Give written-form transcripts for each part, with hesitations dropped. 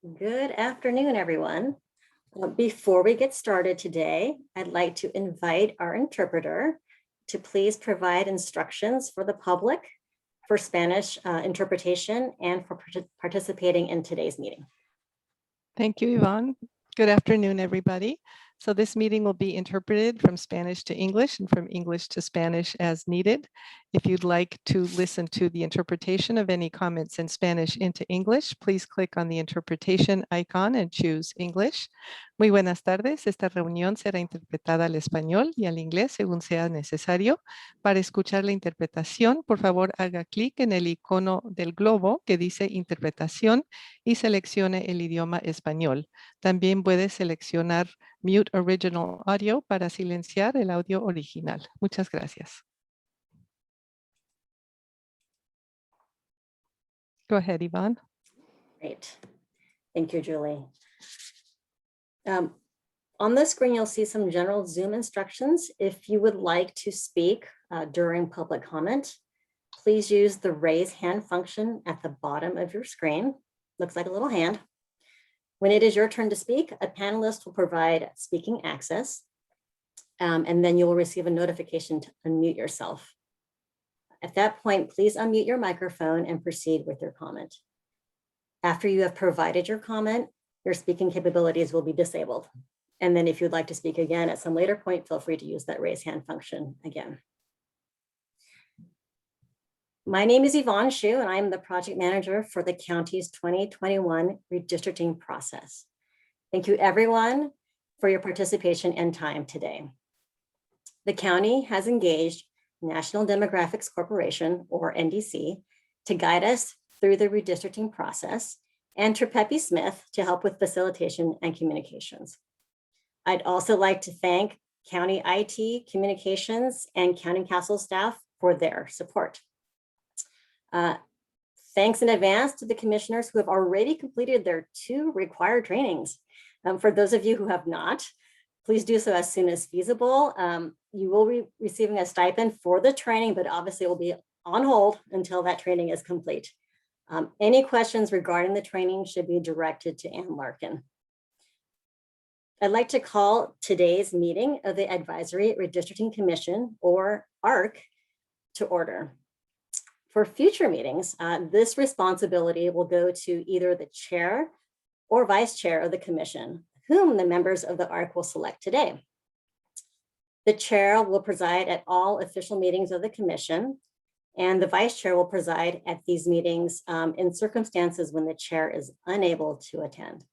Good afternoon, everyone. Before we get started today, I'd like to invite our interpreter to please provide instructions for the public for Spanish interpretation and for participating in today's meeting. Thank you, Yvonne. Good afternoon, everybody. So this meeting will be interpreted from Spanish to English and from English to Spanish as needed. If you'd like to listen to the interpretation of any comments in Spanish into English, please click on the interpretation icon and choose English. Muy buenas tardes. Esta reunión será interpretada al español y al inglés según sea necesario. Para escuchar la interpretación, por favor, haga clic en el icono del globo que dice interpretación y seleccione el idioma español. También puede seleccionar Mute Original Audio para silenciar el audio original. Muchas gracias. Go ahead, Yvonne. Great. Thank you, Julie. On the screen, you'll see some general Zoom instructions. If you would like to speak during public comment, please use the raise hand function at the bottom of your screen. Looks like a little hand. When it is your turn to speak, a panelist will provide speaking access, and then you will receive a notification to unmute yourself. At that point, please unmute your microphone and proceed with your comment. After you have provided your comment, your speaking capabilities will be disabled. And then if you'd like to speak again at some later point, feel free to use that raise hand function again. My name is Yvonne Shu, and I'm the project manager for the county's 2021 redistricting process. Thank you, everyone, for your participation and time today. The county has engaged National Demographics Corporation, or NDC, to guide us through the redistricting process, and Trepepi Smith to help with facilitation and communications. I'd also like to thank County IT, Communications, and County Council staff for their support. Thanks in advance to the commissioners who have already completed their 2 required trainings. For those of you who have not, please do so as soon as feasible. You will be receiving a stipend for the training, but obviously it will be on hold until that training is complete. Any questions regarding the training should be directed to Ann Larkin. I'd like to call today's meeting of the Advisory Redistricting Commission, or ARC, to order. For future meetings, this responsibility will go to either the chair or vice chair of the commission, whom the members of the ARC will select today. The chair will preside at all official meetings of the commission, and the vice chair will preside at these meetings in circumstances when the chair is unable to attend.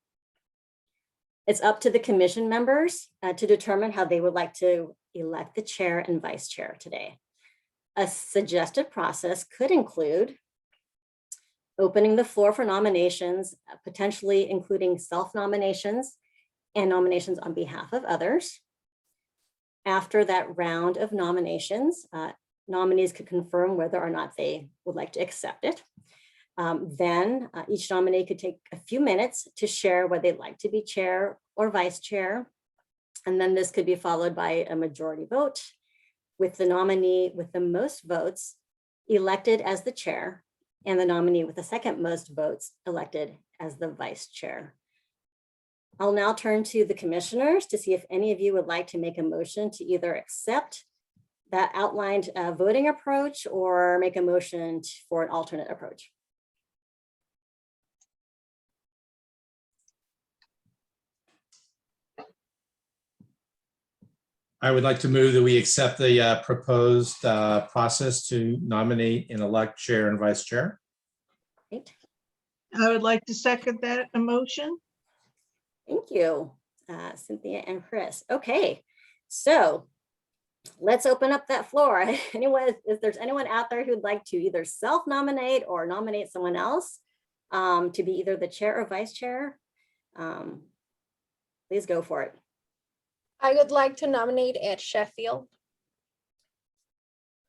It's up to the commission members to determine how they would like to elect the chair and vice chair today. A suggested process could include opening the floor for nominations, potentially including self-nominations and nominations on behalf of others. After that round of nominations, nominees could confirm whether or not they would like to accept it. Then each nominee could take a few minutes to share whether they'd like to be chair or vice chair. And then this could be followed by a majority vote, with the nominee with the most votes elected as the chair and the nominee with the second most votes elected as the vice chair. I'll now turn to the commissioners to see if any of you would like to make a motion to either accept that outlined voting approach or make a motion for an alternate approach. I would like to move that we accept the proposed process to nominate and elect chair and vice chair. Great. I would like to second that motion. Thank you, Cynthia and Chris. Okay, so let's open up that floor. Anyone, if there's anyone out there who'd like to either self-nominate or nominate someone else to be either the chair or vice chair, please go for it. I would like to nominate Ed Sheffield.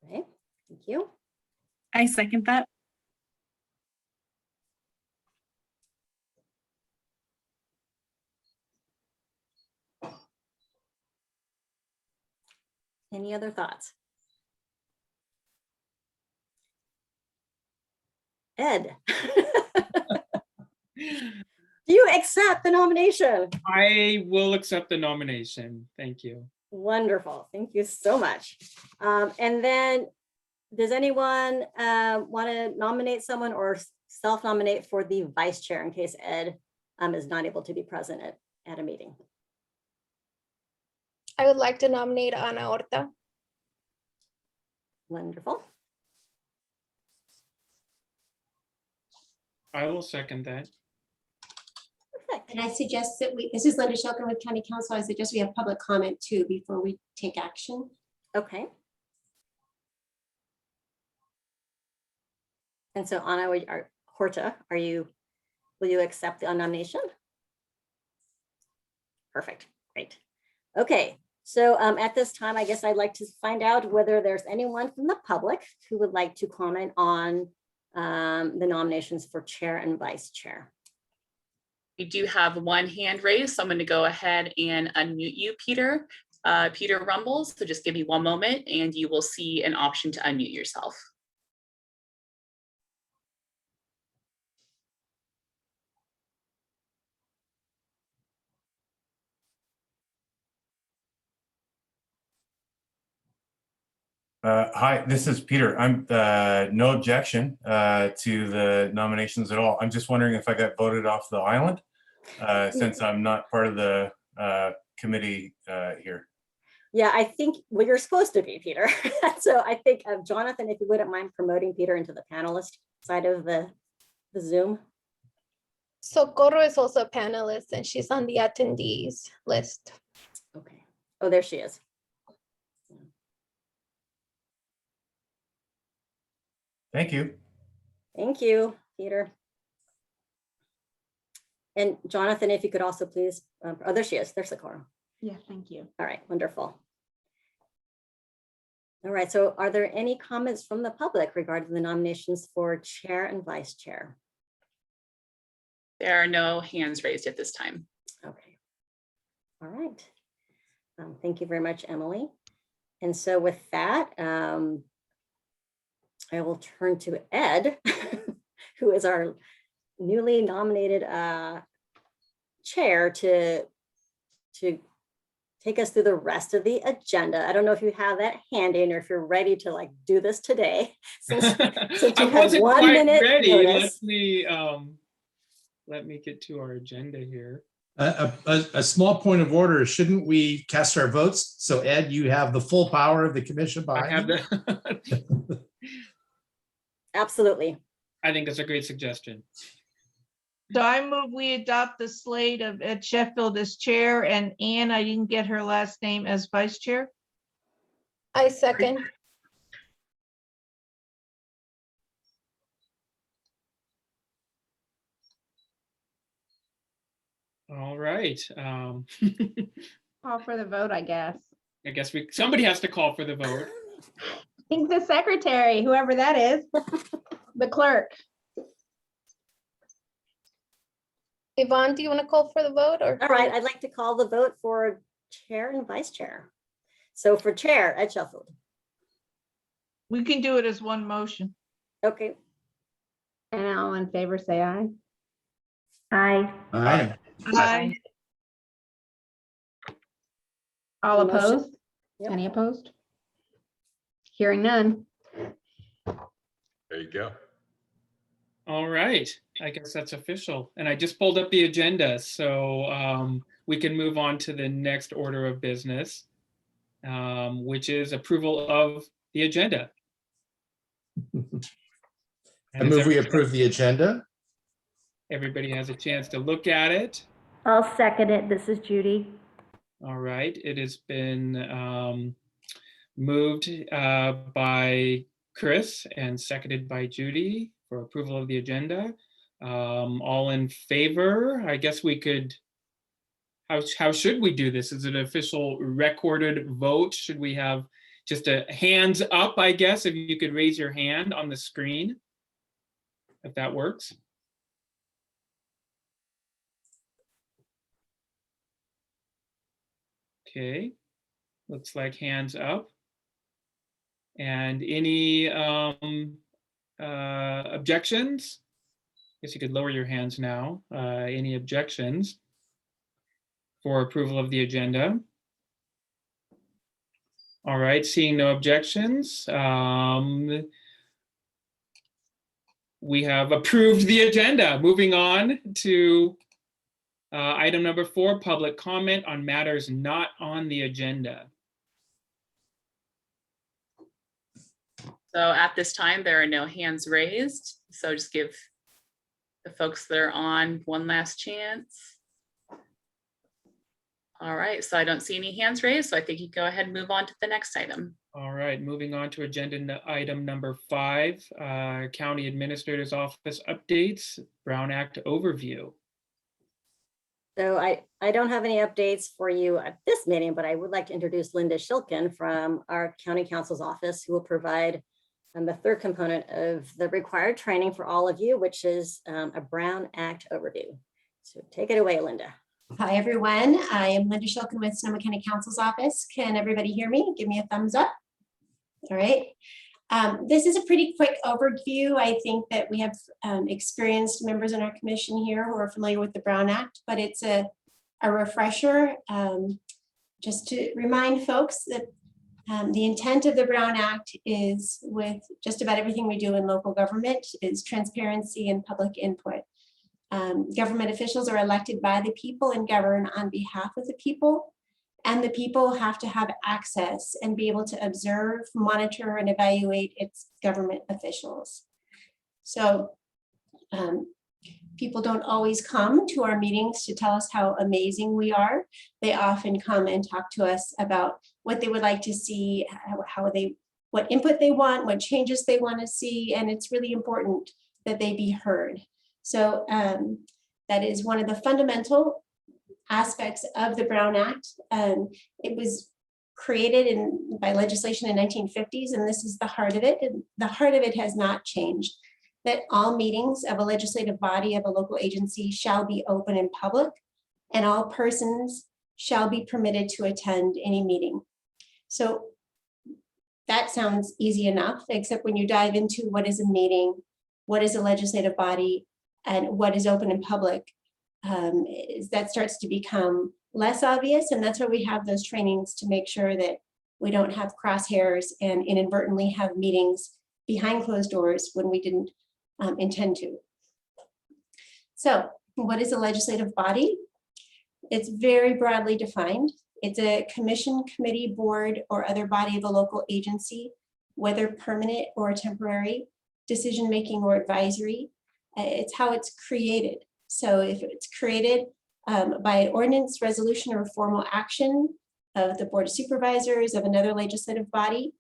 Okay, thank you. I second that. Any other thoughts? Ed. Do you accept the nomination? I will accept the nomination. Thank you. Wonderful. Thank you so much. And then does anyone want to nominate someone or self-nominate for the vice chair in case Ed is not able to be present at a meeting? I would like to nominate Ana Horta. Wonderful. I will second that. Perfect. And I suggest that this is Linda Shelton with County Council. I suggest we have public comment too before we take action. Okay. And so Anna, Horta, will you accept the nomination? Perfect, great. Okay, so at this time, I guess I'd like to find out whether there's anyone from the public who would like to comment on the nominations for chair and vice chair. We do have one hand raised, so I'm going to go ahead and unmute you, Peter. Peter Rumbles, so just give me one moment and you will see an option to unmute yourself. Hi, this is Peter. I'm no objection to the nominations at all. I'm just wondering if I got voted off the island since I'm not part of the committee here. Yeah, I think, well, you're supposed to be, Peter. So I think, Jonathan, if you wouldn't mind promoting Peter into the panelist side of the Zoom. Socorro is also a panelist and she's on the attendees list. Okay. Oh, there she is. Thank you. Thank you, Peter. And Jonathan, if you could also please, oh, there she is. There's Socorro. Yeah, thank you. All right, wonderful. All right, so are there any comments from the public regarding the nominations for chair and vice chair? There are no hands raised at this time. Okay. All right. Thank you very much, Emily. And so with that, I will turn to Ed, who is our newly nominated chair to take us through the rest of the agenda. I don't know if you have that handy or if you're ready to like do this today. Since you I have wasn't 1 quite minute ready. notice. Let me get to our agenda here. A small point of order, shouldn't we cast our votes? So Ed, you have the full power of the commission I behind have you? the. Absolutely. I think that's a great suggestion. So I move we adopt the slate of Ed Sheffield as chair and Ann, I didn't get her last name, as vice chair. I second. All right. Call for the vote, I guess. I guess somebody has to call for the vote. I think the secretary, whoever that is, the clerk. Yvonne, do you want to call for the vote or? All right, I'd like to call the vote for chair and vice chair. So for chair, Ed Sheffield. We can do it as one motion. Okay. And all in favor, say aye. Aye. Aye. Aye. All Motion. opposed? Yep. Any opposed? Hearing none. There you go. All right, I guess that's official. And I just pulled up the agenda, so we can move on to the next order of business, which is approval of the agenda. I move we approve the agenda. Everybody has a chance to look at it. I'll second it. This is Judy. All right, it has been moved by Chris and seconded by Judy for approval of the agenda. All in favor? I guess we could, how should we do this? Is it an official recorded vote? Should we have just a hands up, I guess, if you could raise your hand on the screen, if that works? Okay, looks like hands up. And any objections? Guess you could lower your hands now. Any objections for approval of the agenda? All right, seeing no objections, we have approved the agenda. Moving on to item number 4, public comment on matters not on the agenda. So at this time, there are no hands raised. So just give the folks that are on one last chance. All right, so I don't see any hands raised, so I think you go ahead and move on to the next item. All right, moving on to agenda item number 5, County Administrator's Office updates, Brown Act overview. So I don't have any updates for you at this meeting, but I would like to introduce Linda Shilkin from our County Counsel's office, who will provide the third component of the required training for all of you, which is a Brown Act overview. So take it away, Linda. Hi, everyone. I am Linda Shilkin with Sonoma County Counsel's office. Can everybody hear me? Give me a thumbs up. All right. This is a pretty quick overview. I think that we have experienced members on our commission here who are familiar with the Brown Act, but it's a refresher just to remind folks that the intent of the Brown Act is, with just about everything we do in local government, is transparency and public input. Government officials are elected by the people and govern on behalf of the people, and the people have to have access and be able to observe, monitor, and evaluate its government officials. So people don't always come to our meetings to tell us how amazing we are. They often come and talk to us about what they would like to see, what input they want, what changes they want to see, and it's really important that they be heard. So that is one of the fundamental aspects of the Brown Act. It was created by legislation in 1950s, and this is the heart of it. And the heart of it has not changed, that all meetings of a legislative body of a local agency shall be open and public, and all persons shall be permitted to attend any meeting. So that sounds easy enough, except when you dive into what is a meeting, what is a legislative body, and what is open and public, that starts to become less obvious. And that's why we have those trainings, to make sure that we don't have crosshairs and inadvertently have meetings behind closed doors when we didn't intend to. So what is a legislative body? It's very broadly defined. It's a commission, committee, board, or other body of a local agency, whether permanent or temporary, decision-making or advisory. It's how it's created. So if it's created by an ordinance, resolution, or formal action of the Board of Supervisors of another legislative body,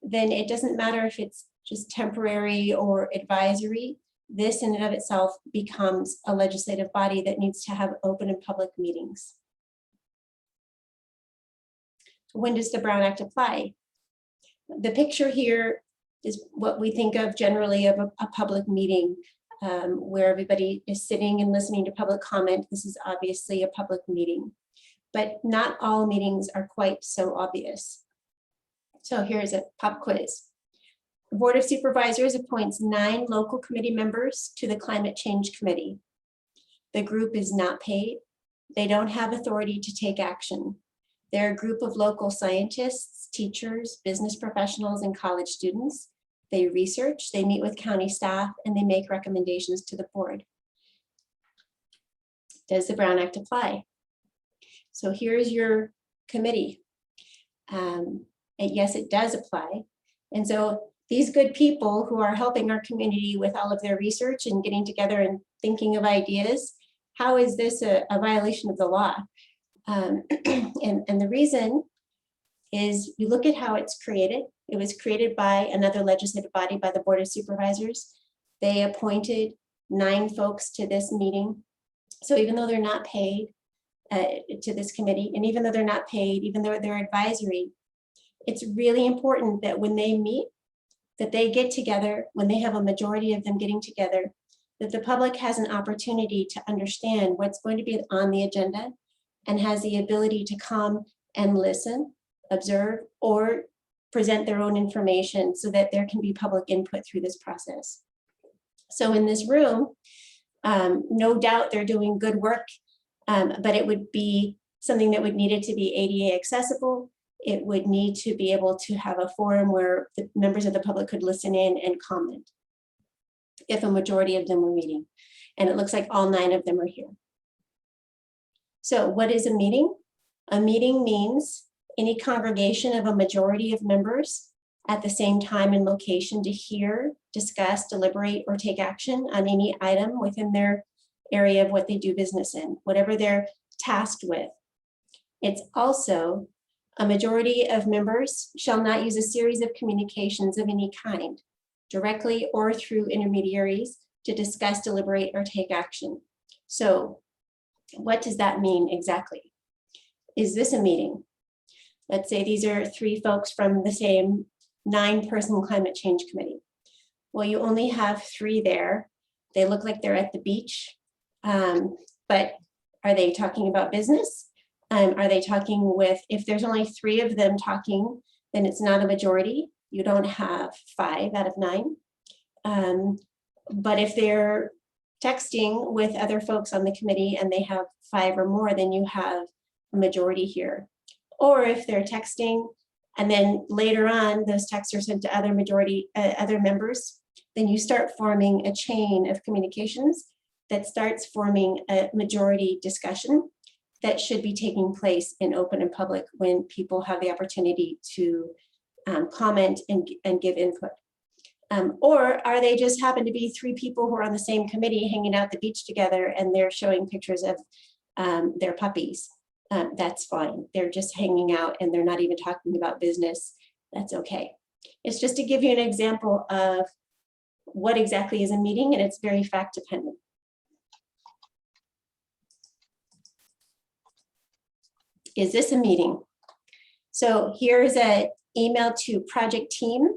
then it doesn't matter if it's just temporary or advisory. This in and of itself becomes a legislative body that needs to have open and public meetings. When does the Brown Act apply? The picture here is what we think of generally of a public meeting, where everybody is sitting and listening to public comment. This is obviously a public meeting, but not all meetings are quite so obvious. So here's a pop quiz. The Board of Supervisors appoints 9 local committee members to the Climate Change Committee. The group is not paid. They don't have authority to take action. They're a group of local scientists, teachers, business professionals, and college students. They research, they meet with county staff, and they make recommendations to the board. Does the Brown Act apply? So here's your committee. And yes, it does apply. And so these good people who are helping our community with all of their research and getting together and thinking of ideas, how is this a violation of the law? And the reason is, you look at how it's created. It was created by another legislative body, by the Board of Supervisors. They appointed 9 folks to this meeting. So even though they're not paid to this committee, and even though they're not paid, even though they're advisory, it's really important that when they meet, that they get together, when they have a majority of them getting together, that the public has an opportunity to understand what's going to be on the agenda and has the ability to come and listen, observe, or present their own information so that there can be public input through this process. So in this room, No doubt they're doing good work, but it would be something that would need it to be ADA accessible. It would need to be able to have a forum where the members of the public could listen in and comment if a majority of them were meeting. And it looks like all 9 of them are here. So what is a meeting? A meeting means any congregation of a majority of members at the same time and location to hear, discuss, deliberate, or take action on any item within their area of what they do business in, whatever they're tasked with. It's also a majority of members shall not use a series of communications of any kind, directly or through intermediaries, to discuss, deliberate, or take action. So what does that mean exactly? Is this a meeting? Let's say these are 3 folks from the same 9-person climate change committee. Well, you only have 3 there. They look like they're at the beach, but are they talking about business? Are they talking with, if there's only 3 of them talking, then it's not a majority. You don't have 5 out of 9. But if they're texting with other folks on the committee and they have 5 or more, then you have a majority here. Or if they're texting and then later on those texts are sent to other members, then you start forming a chain of communications that starts forming a majority discussion that should be taking place in open and public when people have the opportunity to comment and give input. Or are they just happen to be 3 people who are on the same committee hanging out at the beach together and they're showing pictures of their puppies? That's fine. They're just hanging out and they're not even talking about business. That's okay. It's just to give you an example of what exactly is a meeting, and it's very fact dependent. Is this a meeting? So here's an email to project team,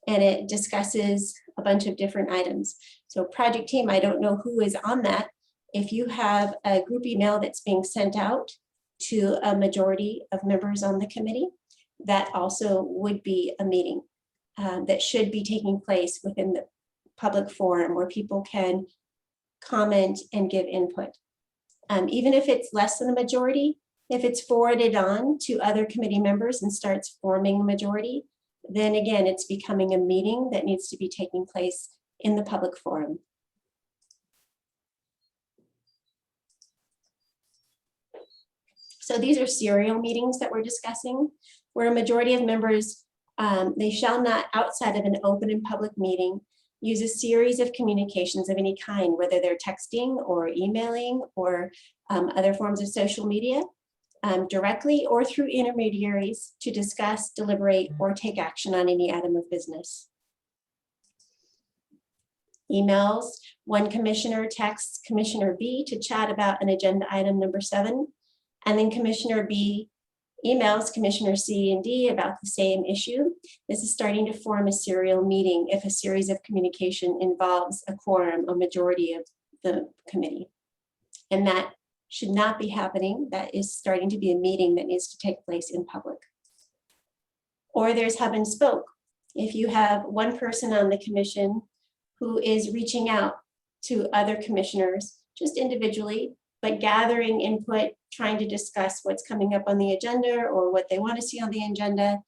and it discusses a bunch of different items. So project team, I don't know who is on that. If you have a group email that's being sent out to a majority of members on the committee, that also would be a meeting that should be taking place within the public forum where people can comment and give input. Even if it's less than a majority, if it's forwarded on to other committee members and starts forming a majority, then again, it's becoming a meeting that needs to be taking place in the public forum. So these are serial meetings that we're discussing, where a majority of members, they shall not, outside of an open and public meeting, use a series of communications of any kind, whether they're texting or emailing or other forms of social media, directly or through intermediaries to discuss, deliberate, or take action on any item of business. Emails, one commissioner texts Commissioner B to chat about an agenda item number 7, and then Commissioner B emails Commissioner C and D about the same issue. This is starting to form a serial meeting if a series of communication involves a quorum, a majority of the committee. And that should not be happening. That is starting to be a meeting that needs to take place in public. Or there's hub and spoke. If you have one person on the commission who is reaching out to other commissioners, just individually, but gathering input, trying to discuss what's coming up on the agenda or what they want to see on the agenda.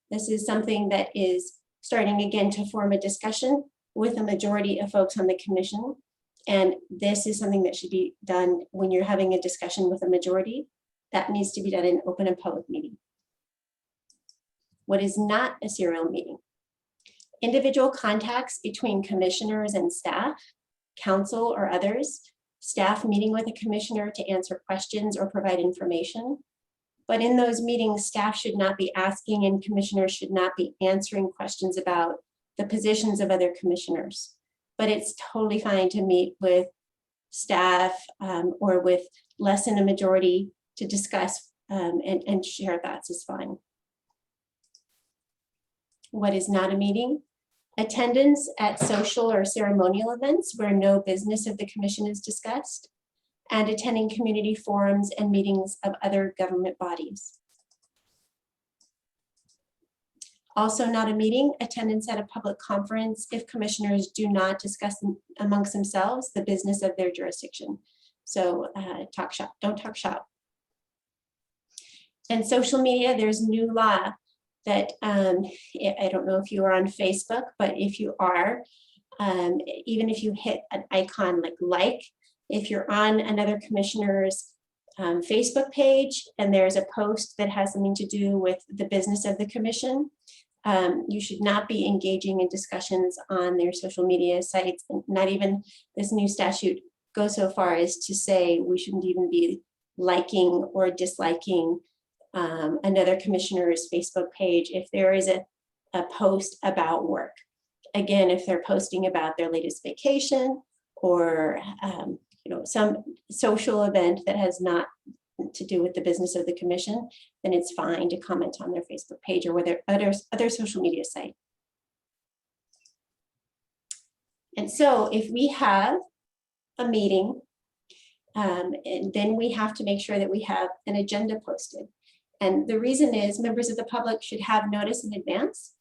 This is something that is starting again to form a discussion with a majority of folks on the commission. And this is something that should be done when you're having a discussion with a majority. That needs to be done in an open and public meeting. What is not a serial meeting? Individual contacts between commissioners and staff, council or others, staff meeting with a commissioner to answer questions or provide information. But in those meetings, staff should not be asking and commissioners should not be answering questions about the positions of other commissioners. But it's totally fine to meet with staff or with less than a majority to discuss and share thoughts is fine. What is not a meeting? Attendance at social or ceremonial events where no business of the commission is discussed, and attending community forums and meetings of other government bodies. Also not a meeting, attendance at a public conference if commissioners do not discuss amongst themselves the business of their jurisdiction. So talk shop, don't talk shop. And social media, there's new law that I don't know if you are on Facebook, but if you are, even if you hit an icon like, if you're on another commissioner's Facebook page and there's a post that has something to do with the business of the commission, you should not be engaging in discussions on their social media sites. Not even this new statute goes so far as to say we shouldn't even be liking or disliking another commissioner's Facebook page if there is a post about work. Again, if they're posting about their latest vacation or some social event that has not to do with the business of the commission, then it's fine to comment on their Facebook page or whether other social media site. And so if we have a meeting, and then we have to make sure that we have an agenda posted. And the reason is members of the public should have notice in advance.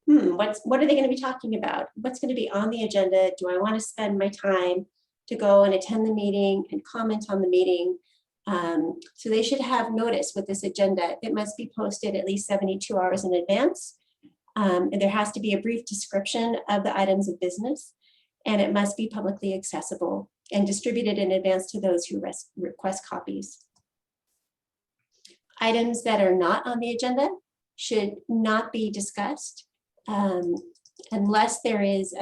What are they going to be talking about? What's going to be on the agenda? Do I want to spend my time to go and attend the meeting and comment on the meeting? So they should have notice with this agenda. It must be posted at least 72 hours in advance. And there has to be a brief description of the items of business, and it must be publicly accessible and distributed in advance to those who request copies. Items that are not on the agenda should not be discussed unless there is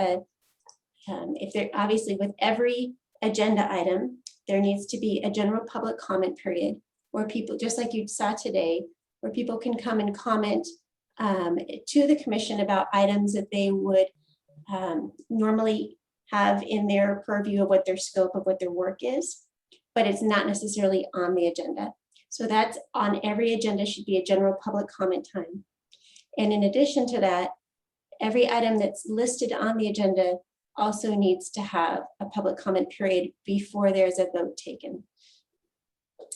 obviously with every agenda item, there needs to be a general public comment period where people, just like you saw today, where people can come and comment to the commission about items that they would normally have in their purview of what their scope of what their work is, but it's not necessarily on the agenda. So that's on every agenda should be a general public comment time. And in addition to that, every item that's listed on the agenda also needs to have a public comment period before there's a vote taken.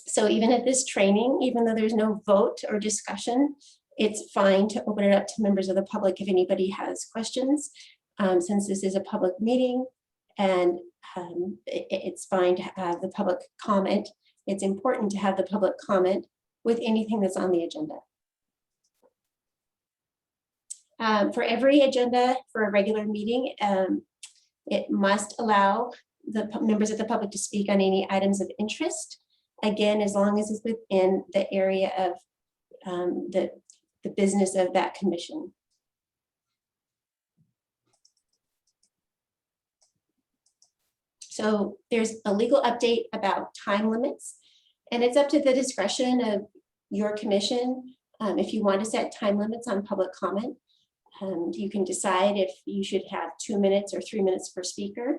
So even at this training, even though there's no vote or discussion, it's fine to open it up to members of the public if anybody has questions, since this is a public meeting, and it's fine to have the public comment. It's important to have the public comment with anything that's on the agenda. For every agenda for a regular meeting, it must allow the members of the public to speak on any items of interest. Again, as long as it's within the area of the business of that commission. So there's a legal update about time limits, and it's up to the discretion of your commission. If you want to set time limits on public comment, you can decide if you should have 2 minutes or 3 minutes per speaker.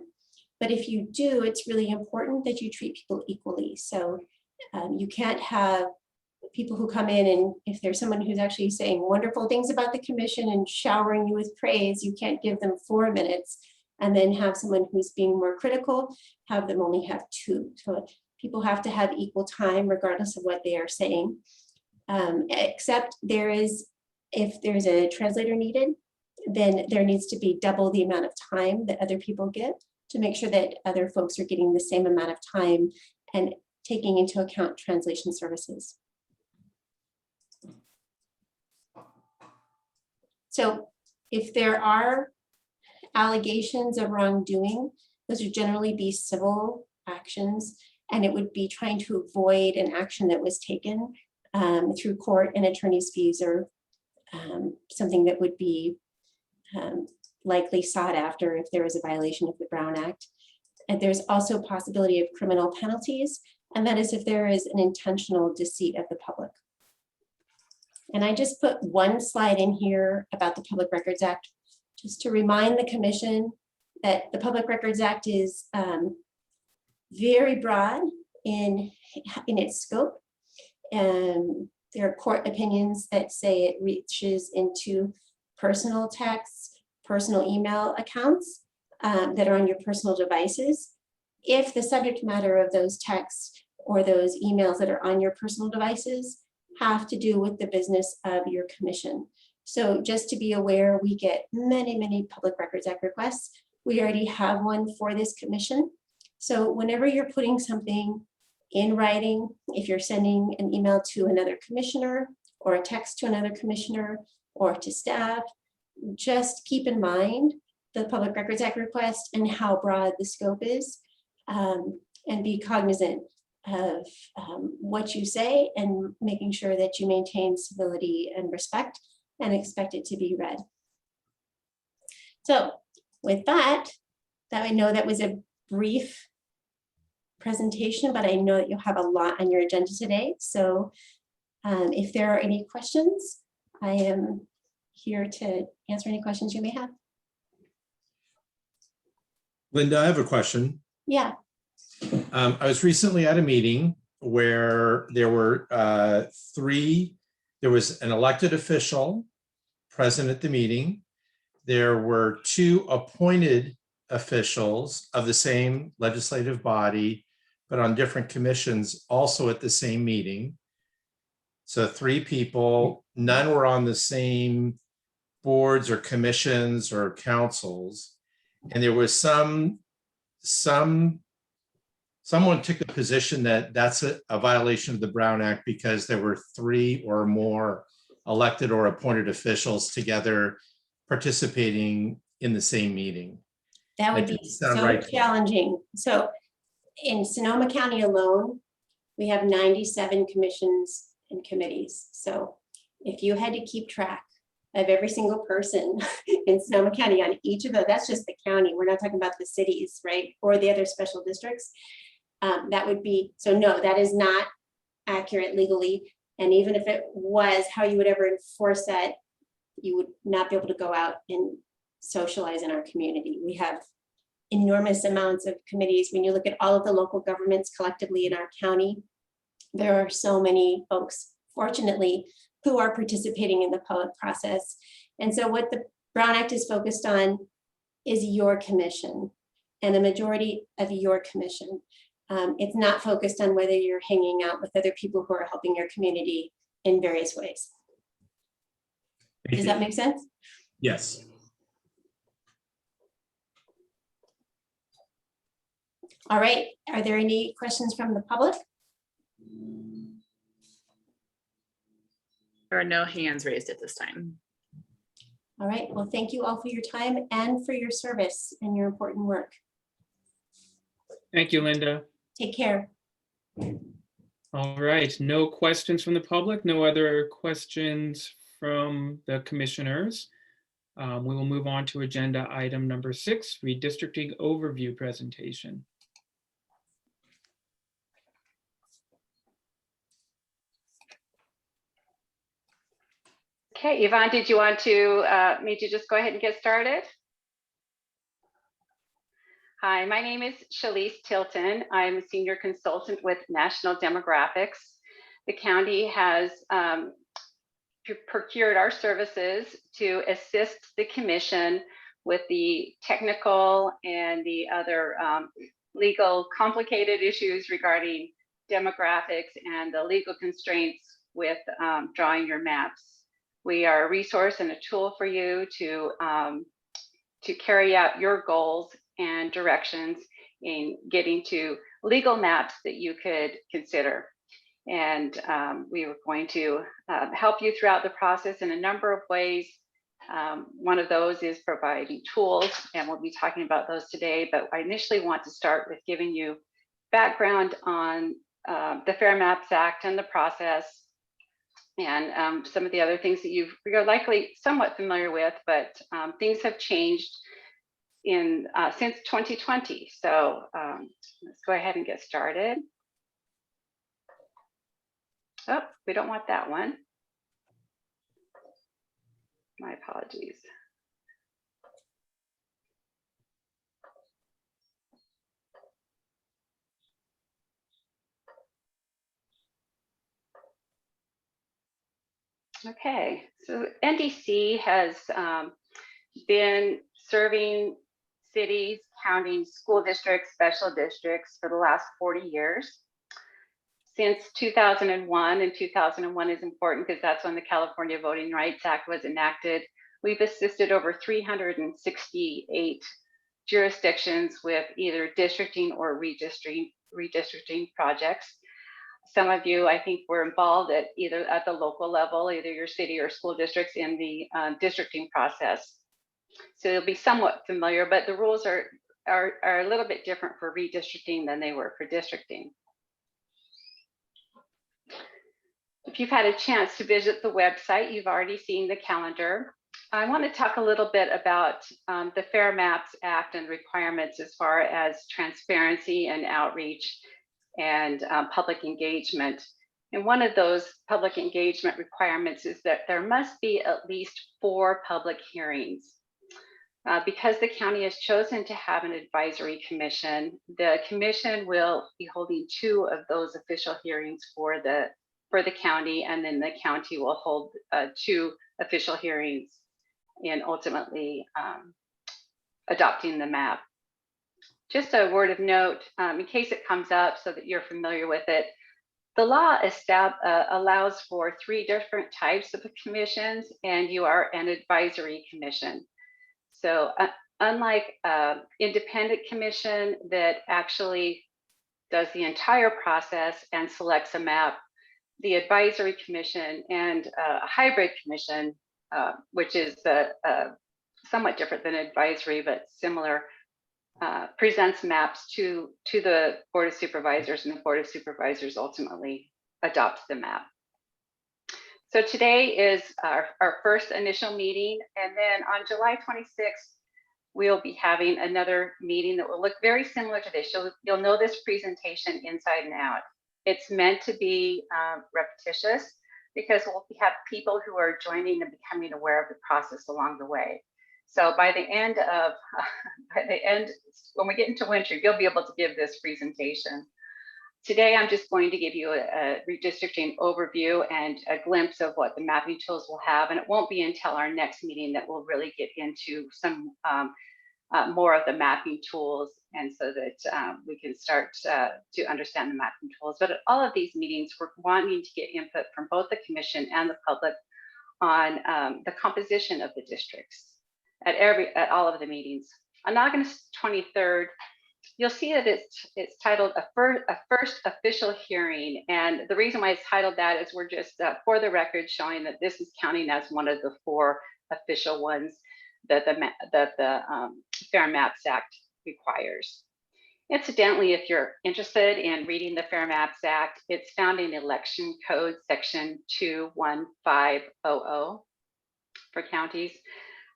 But if you do, it's really important that you treat people equally. So you can't have people who come in, and if there's someone who's actually saying wonderful things about the commission and showering you with praise, you can't give them 4 minutes and then have someone who's being more critical, have them only have 2. So people have to have equal time regardless of what they are saying. Except if there's a translator needed, then there needs to be double the amount of time that other people get to make sure that other folks are getting the same amount of time and taking into account translation services. So if there are allegations of wrongdoing, those would generally be civil actions, and it would be trying to avoid an action that was taken through court and attorney's fees, or something that would be likely sought after if there is a violation of the Brown Act. And there's also possibility of criminal penalties, and that is if there is an intentional deceit of the public. And I just put one slide in here about the Public Records Act, just to remind the commission that the Public Records Act is very broad in its scope. And there are court opinions that say it reaches into personal texts, personal email accounts that are on your personal devices. If the subject matter of those texts or those emails that are on your personal devices have to do with the business of your commission. So just to be aware, we get many, many Public Records Act requests. We already have one for this commission. So whenever you're putting something in writing, if you're sending an email to another commissioner or a text to another commissioner or to staff, just keep in mind the Public Records Act request and how broad the scope is, and be cognizant of what you say and making sure that you maintain civility and respect and expect it to be read. So with that, I know that was a brief presentation, but I know that you'll have a lot on your agenda today. So if there are any questions, I am here to answer any questions you may have. Linda, I have a question. Yeah. I was recently at a meeting where there were there was an elected official present at the meeting. There were 2 appointed officials of the same legislative body, but on different commissions also at the same meeting. So 3 people, none were on the same boards or commissions or councils. And there was someone took the position that that's a violation of the Brown Act because there were 3 or more elected or appointed officials together participating in the same meeting. That would be so challenging. So in Sonoma County alone, we have 97 commissions and committees. So if you had to keep track of every single person in Sonoma County on each of those, that's just the county. We're not talking about the cities, right? Or the other special districts. That would be, so no, that is not accurate legally. And even if it was, how you would ever enforce that, you would not be able to go out and socialize in our community. We have enormous amounts of committees. When you look at all of the local governments collectively in our county, there are so many folks, fortunately, who are participating in the public process. And so what the Brown Act is focused on is your commission and a majority of your commission. It's not focused on whether you're hanging out with other people who are helping your community in various ways. Does that make sense? Yes. All right. Are there any questions from the public? There are no hands raised at this time. All right. Well, thank you all for your time and for your service and your important work. Thank you, Linda. Take care. All right, no questions from the public, no other questions from the commissioners. We will move on to agenda item number 6, redistricting overview presentation. Okay, Yvonne, did you want to me to just go ahead and get started? Hi, my name is Shalise Tilton. I'm a senior consultant with National Demographics. The county has procured our services to assist the commission with the technical and the other legal complicated issues regarding demographics and the legal constraints with drawing your maps. We are a resource and a tool for you to carry out your goals and directions in getting to legal maps that you could consider. And we are going to help you throughout the process in a number of ways. One of those is providing tools, and we'll be talking about those today, but I initially want to start with giving you background on the Fair Maps Act and the process, and some of the other things that you're likely somewhat familiar with, but things have changed since 2020. So let's go ahead and get started. Oh, we don't want that one. My apologies. Okay, so NDC has been serving cities, counties, school districts, special districts for the last 40 years. since 2001, and 2001 is important because that's when the California Voting Rights Act was enacted. We've assisted over 368 jurisdictions with either districting or redistricting projects. Some of you, I think, were involved at either at the local level, either your city or school districts in the districting process. So you'll be somewhat familiar, but the rules are a little bit different for redistricting than they were for districting. If you've had a chance to visit the website, you've already seen the calendar. I want to talk a little bit about the Fair Maps Act and requirements as far as transparency and outreach and public engagement. And one of those public engagement requirements is that there must be at least 4 public hearings. Because the county has chosen to have an advisory commission, the commission will be holding 2 of those official hearings for the county, and then the county will hold 2 official hearings in ultimately adopting the map. Just a word of note, in case it comes up so that you're familiar with it, the law allows for 3 different types of commissions, and you are an advisory commission. So unlike independent commission that actually does the entire process and selects a map, the advisory commission and a hybrid commission, which is somewhat different than advisory but similar, presents maps to the Board of Supervisors, and the Board of Supervisors ultimately adopts the map. So today is our first initial meeting, and then on July 26th, we'll be having another meeting that will look very similar to this. You'll know this presentation inside and out. It's meant to be repetitious because we'll have people who are joining and becoming aware of the process along the way. So by the end, when we get into winter, you'll be able to give this presentation. Today, I'm just going to give you a redistricting overview and a glimpse of what the mapping tools will have. And it won't be until our next meeting that we'll really get into some more of the mapping tools, and so that we can start to understand the mapping tools. But at all of these meetings, we're wanting to get input from both the commission and the public on the composition of the districts at all of the meetings. On August 23rd, you'll see that it's titled a first official hearing. And the reason why it's titled that is we're just for the record showing that this is counting as one of the 4 official ones that the Fair Maps Act requires. Incidentally, if you're interested in reading the Fair Maps Act, it's found in Election Code section 21500 for counties.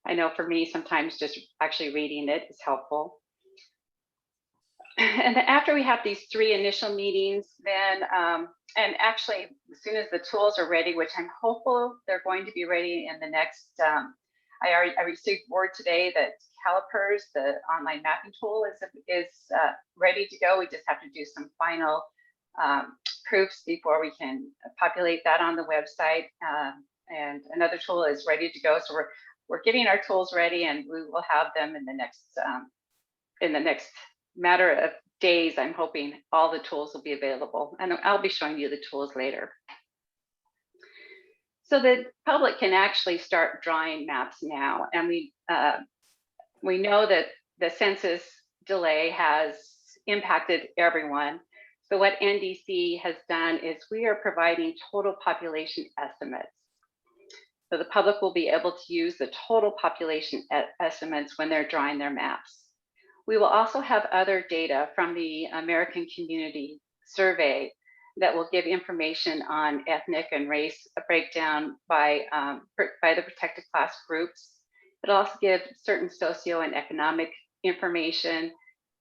I know for me, sometimes just actually reading it is helpful. And then after we have these 3 initial meetings, then, and actually, as soon as the tools are ready, which I'm hopeful they're going to be ready in the next, I received word today that Calipers, the online mapping tool, is ready to go. We just have to do some final proofs before we can populate that on the website. And another tool is ready to go. So we're getting our tools ready, and we will have them in the next matter of days. I'm hoping all the tools will be available, and I'll be showing you the tools later. So the public can actually start drawing maps now, and we know that the census delay has impacted everyone. So what NDC has done is we are providing total population estimates. So the public will be able to use the total population estimates when they're drawing their maps. We will also have other data from the American Community Survey that will give information on ethnic and race breakdown by the protected class groups. It'll also give certain socio and economic information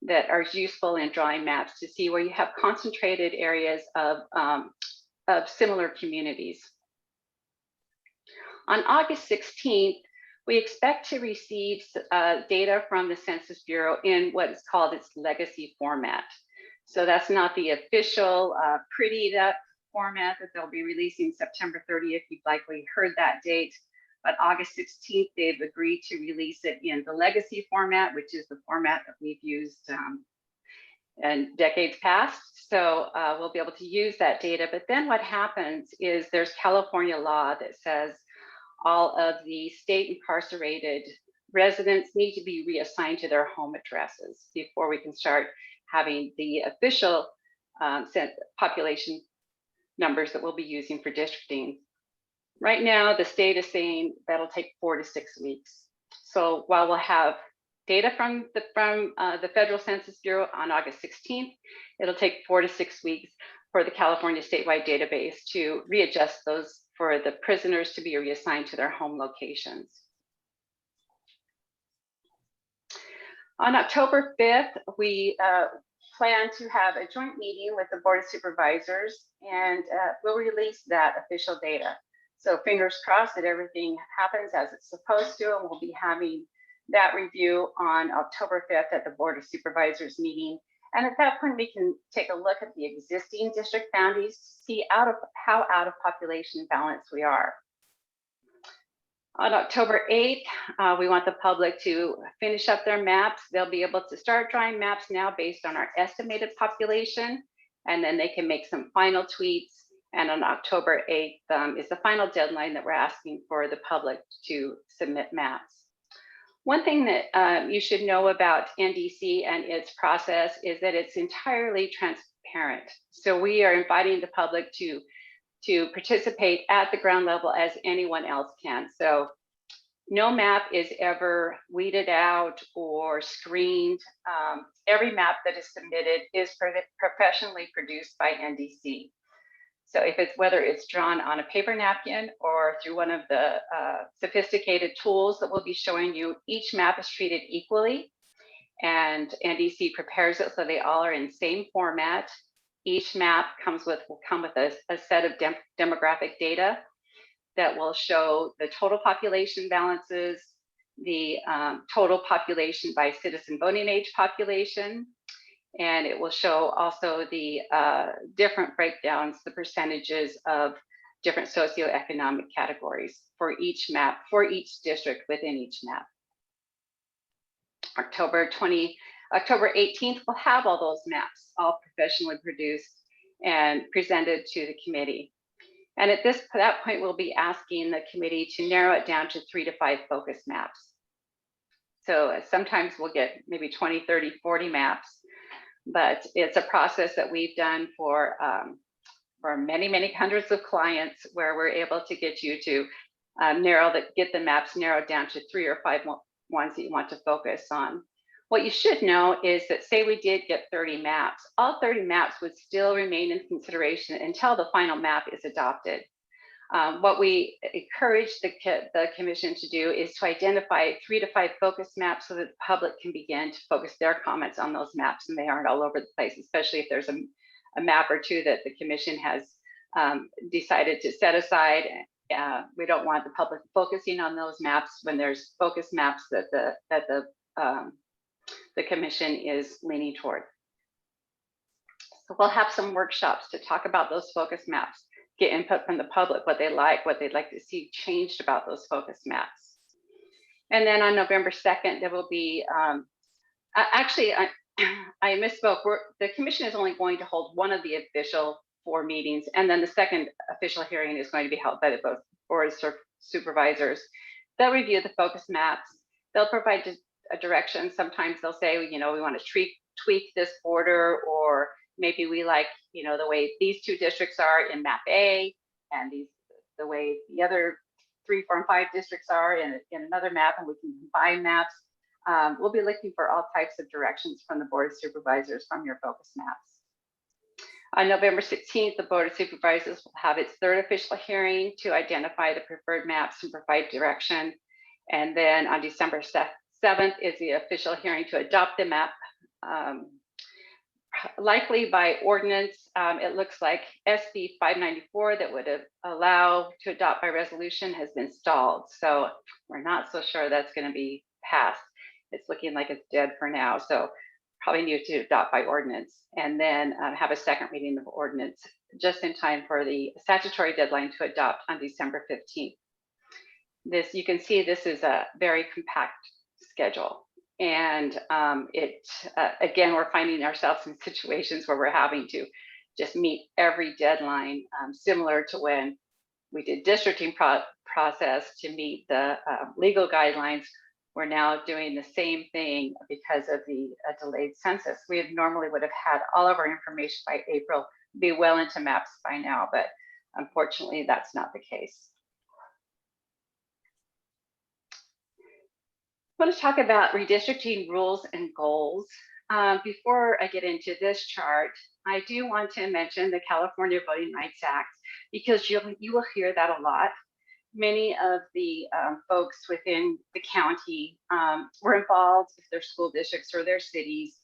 that are useful in drawing maps to see where you have concentrated areas of similar communities. On August 16th, we expect to receive data from the Census Bureau in what is called its legacy format. So that's not the official prettied up format that they'll be releasing September 30th. You've likely heard that date, but August 16th, they've agreed to release it in the legacy format, which is the format that we've used in decades past. So we'll be able to use that data. But then what happens is there's California law that says all of the state incarcerated residents need to be reassigned to their home addresses before we can start having the official population numbers that we'll be using for districting. Right now, the state is saying that'll take 4 to 6 weeks. So while we'll have data from the Federal Census Bureau on August 16th, it'll take 4 to 6 weeks for the California statewide database to readjust those for the prisoners to be reassigned to their home locations. On October 5th, we plan to have a joint meeting with the Board of Supervisors, and we'll release that official data. So fingers crossed that everything happens as it's supposed to, and we'll be having that review on October 5th at the Board of Supervisors meeting. And at that point, we can take a look at the existing district boundaries to see how out of population balance we are. On October 8th, we want the public to finish up their maps. They'll be able to start drawing maps now based on our estimated population, and then they can make some final tweaks. And on October 8th is the final deadline that we're asking for the public to submit maps. One thing that you should know about NDC and its process is that it's entirely transparent. So we are inviting the public to participate at the ground level as anyone else can. So no map is ever weeded out or screened. Every map that is submitted is professionally produced by NDC. So whether it's drawn on a paper napkin or through one of the sophisticated tools that we'll be showing you, each map is treated equally, and NDC prepares it so they all are in the same format. Each map will come with a set of demographic data that will show the total population balances, the total population by citizen voting age population, and it will show also the different breakdowns, the percentages of different socioeconomic categories for each map, for each district within each map. October 18th, we'll have all those maps all professionally produced and presented to the committee. And at that point, we'll be asking the committee to narrow it down to 3 to 5 focus maps. So sometimes we'll get maybe 20, 30, 40 maps, but it's a process that we've done for many, many hundreds of clients where we're able to get you to get the maps narrowed down to 3 or 5 ones that you want to focus on. What you should know is that, say we did get 30 maps, all 30 maps would still remain in consideration until the final map is adopted. What we encourage the commission to do is to identify 3 to 5 focus maps so that the public can begin to focus their comments on those maps and they aren't all over the place, especially if there's a map or two that the commission has decided to set aside. We don't want the public focusing on those maps when there's focus maps that the commission is leaning toward. So we'll have some workshops to talk about those focus maps, get input from the public, what they'd like to see changed about those focus maps. And then on November 2nd, there will be, actually, I misspoke. The commission is only going to hold one of the official 4 meetings, and then the second official hearing is going to be held by the Board of Supervisors. They'll review the focus maps. They'll provide a direction. Sometimes they'll say, we want to tweak this border, or maybe we like, the way these 2 districts are in map A, and the way the other 3, 4, and 5 districts are in another map, and we can combine maps. We'll be looking for all types of directions from the Board of Supervisors from your focus maps. On November 16th, the Board of Supervisors will have its 3rd official hearing to identify the preferred maps and provide direction. And then on December 7th is the official hearing to adopt the map, likely by ordinance. It looks like SB 594 that would allow to adopt by resolution has been stalled. So we're not so sure that's going to be passed. It's looking like it's dead for now. So probably need to adopt by ordinance, and then have a second reading of ordinance just in time for the statutory deadline to adopt on December 15th. You can see this is a very compact schedule. And again, we're finding ourselves in situations where we're having to just meet every deadline, similar to when we did districting process to meet the legal guidelines. We're now doing the same thing because of the delayed census. We normally would have had all of our information by April, be well into maps by now, but unfortunately that's not the case. I want to talk about redistricting rules and goals. Before I get into this chart, I do want to mention the California Voting Rights Act, because you will hear that a lot. Many of the folks within the county were involved, if their school districts or their cities,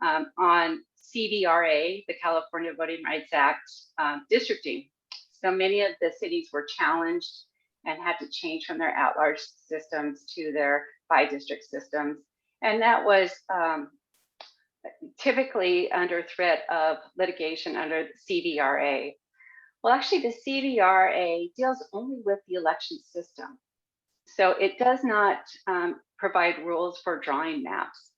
on CVRA, the California Voting Rights Act districting. So many of the cities were challenged and had to change from their at-large systems to their by-district systems. And that was typically under threat of litigation under the CVRA. Well, actually, the CVRA deals only with the election system. So it does not provide rules for drawing maps.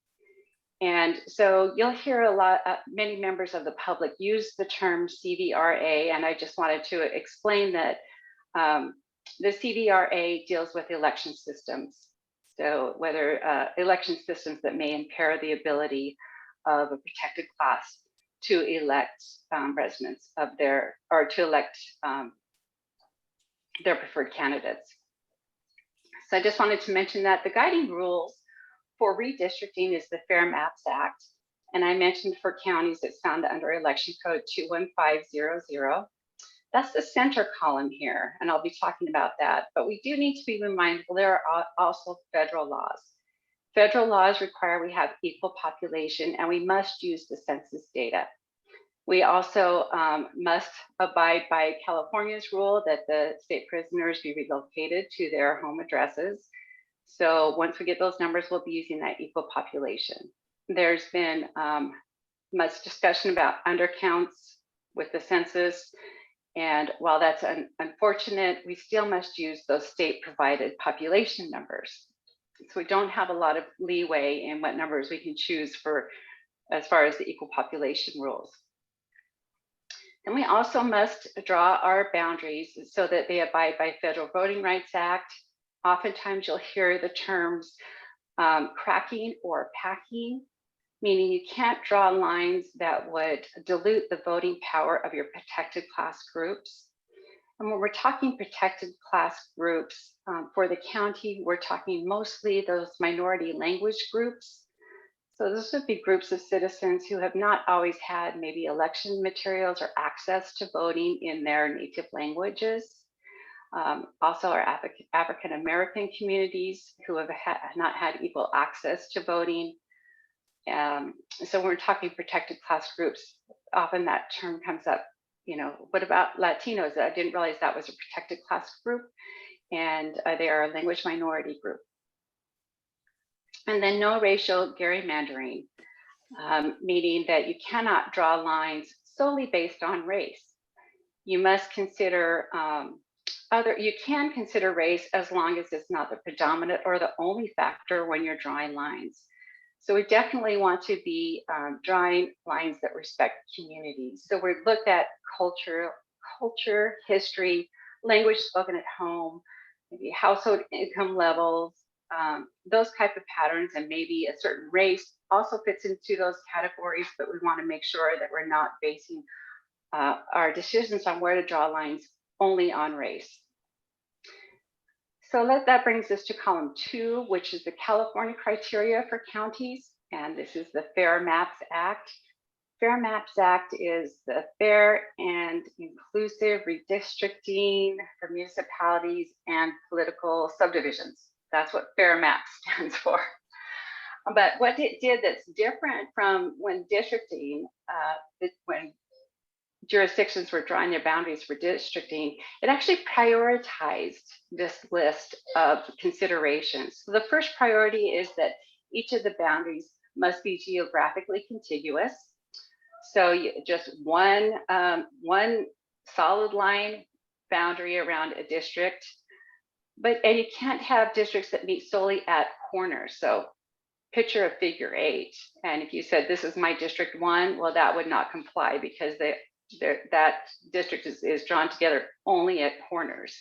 And so you'll hear a lot, many members of the public use the term CVRA, and I just wanted to explain that the CVRA deals with election systems. So whether election systems that may impair the ability of a protected class to elect residents of their, or to elect their preferred candidates. So I just wanted to mention that the guiding rules for redistricting is the Fair Maps Act. And I mentioned for counties, it's found under election code 21500. That's the center column here, and I'll be talking about that. But we do need to be mindful there are also federal laws. Federal laws require we have equal population, and we must use the census data. We also must abide by California's rule that the state prisoners be relocated to their home addresses. So once we get those numbers, we'll be using that equal population. There's been much discussion about undercounts with the census. And while that's unfortunate, we still must use those state provided population numbers. So we don't have a lot of leeway in what numbers we can choose for as far as the equal population rules. And we also must draw our boundaries so that they abide by Federal Voting Rights Act. Oftentimes you'll hear the terms cracking or packing, meaning you can't draw lines that would dilute the voting power of your protected class groups. And when we're talking protected class groups for the county, we're talking mostly those minority language groups. So this would be groups of citizens who have not always had maybe election materials or access to voting in their native languages. Also our African-American communities who have not had equal access to voting. So when we're talking protected class groups, often that term comes up, you know, what about Latinos? I didn't realize that was a protected class group, and they are a language minority group. And then no racial gerrymandering, meaning that you cannot draw lines solely based on race. You must consider you can consider race as long as it's not the predominant or the only factor when you're drawing lines. So we definitely want to be drawing lines that respect communities. So we've looked at culture, history, language spoken at home, maybe household income levels, those type of patterns, and maybe a certain race also fits into those categories, but we want to make sure that we're not basing our decisions on where to draw lines only on race. So that brings us to column 2, which is the California criteria for counties. And this is the Fair Maps Act. Fair Maps Act is the fair and inclusive redistricting for municipalities and political subdivisions. That's what Fair Maps stands for. But what it did that's different from when districting, when jurisdictions were drawing their boundaries for districting, it actually prioritized this list of considerations. So the first priority is that each of the boundaries must be geographically contiguous. So just one solid line boundary around a district, and you can't have districts that meet solely at corners. So picture of figure 8. And if you said this is my district 1, well, that would not comply because that district is drawn together only at corners.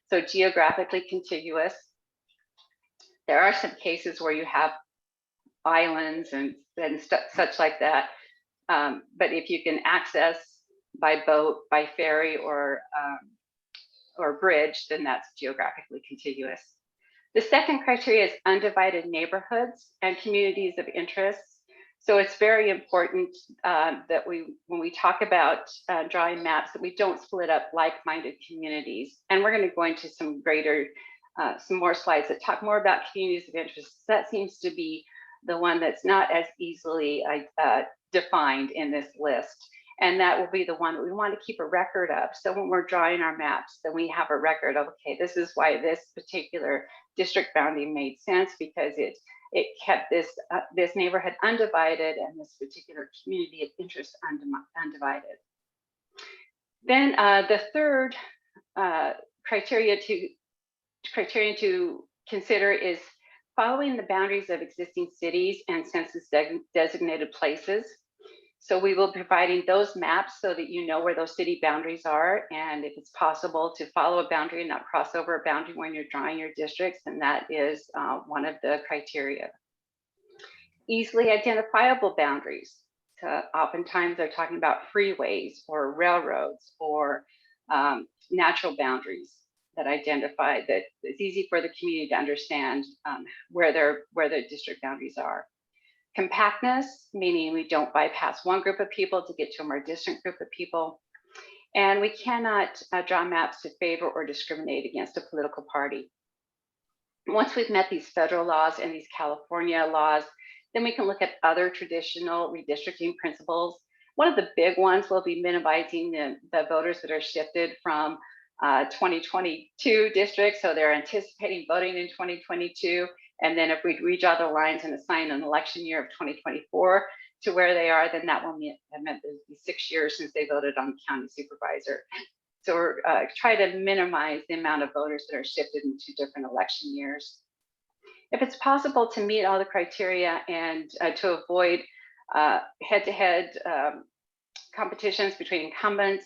So geographically contiguous. There are some cases where you have islands and such like that. But if you can access by boat, by ferry, or bridge, then that's geographically contiguous. The second criteria is undivided neighborhoods and communities of interest. So it's very important that when we talk about drawing maps, that we don't split up like-minded communities. And we're going to go into some more slides that talk more about communities of interest. That seems to be the one that's not as easily defined in this list. And that will be the one that we want to keep a record of. So when we're drawing our maps, then we have a record of, okay, this is why this particular district boundary made sense, because it kept this neighborhood undivided and this particular community of interest undivided. Then the third criterion to consider is following the boundaries of existing cities and census designated places. So we will be providing those maps so that you know where those city boundaries are. And if it's possible to follow a boundary and not cross over a boundary when you're drawing your districts, then that is one of the criteria. Easily identifiable boundaries. So oftentimes they're talking about freeways or railroads or natural boundaries that identify that it's easy for the community to understand where their district boundaries are. Compactness, meaning we don't bypass one group of people to get to a more distant group of people. And we cannot draw maps to favor or discriminate against a political party. Once we've met these federal laws and these California laws, then we can look at other traditional redistricting principles. One of the big ones will be minimizing the voters that are shifted from 2022 districts. So they're anticipating voting in 2022. And then if we redraw the lines and assign an election year of 2024 to where they are, then that will mean it'll be 6 years since they voted on county supervisor. So we're trying to minimize the amount of voters that are shifted into different election years. If it's possible to meet all the criteria and to avoid head-to-head competitions between incumbents,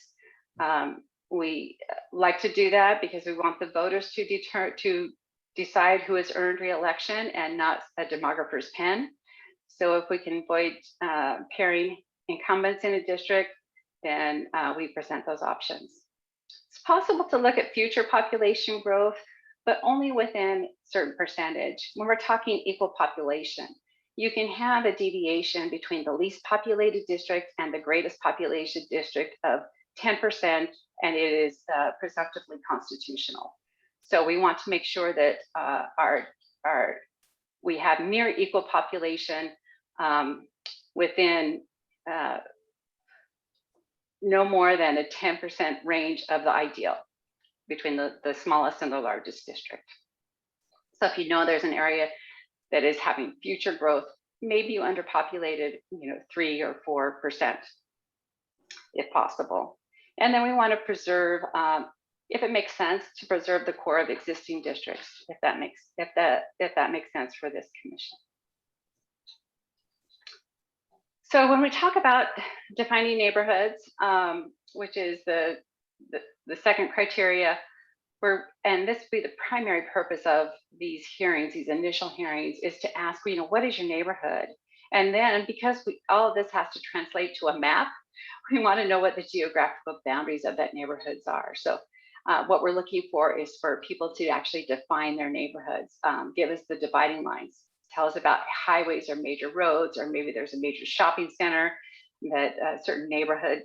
we like to do that because we want the voters to decide who has earned re-election and not a demographer's pen. So if we can avoid pairing incumbents in a district, then we present those options. It's possible to look at future population growth, but only within a certain percentage. When we're talking equal population, you can have a deviation between the least populated district and the greatest population district of 10%, and it is presumptively constitutional. So we want to make sure that we have near equal population within no more than a 10% range of the ideal between the smallest and the largest district. So if you know there's an area that is having future growth, maybe you underpopulated, 3 or 4%, if possible. And then we want to preserve, if it makes sense, to preserve the core of existing districts, if that makes sense for this commission. So when we talk about defining neighborhoods, which is the second criteria, and this would be the primary purpose of these hearings, these initial hearings, is to ask, what is your neighborhood? And then because all of this has to translate to a map, we want to know what the geographical boundaries of that neighborhoods are. So what we're looking for is for people to actually define their neighborhoods, give us the dividing lines, tell us about highways or major roads, or maybe there's a major shopping center that a certain neighborhood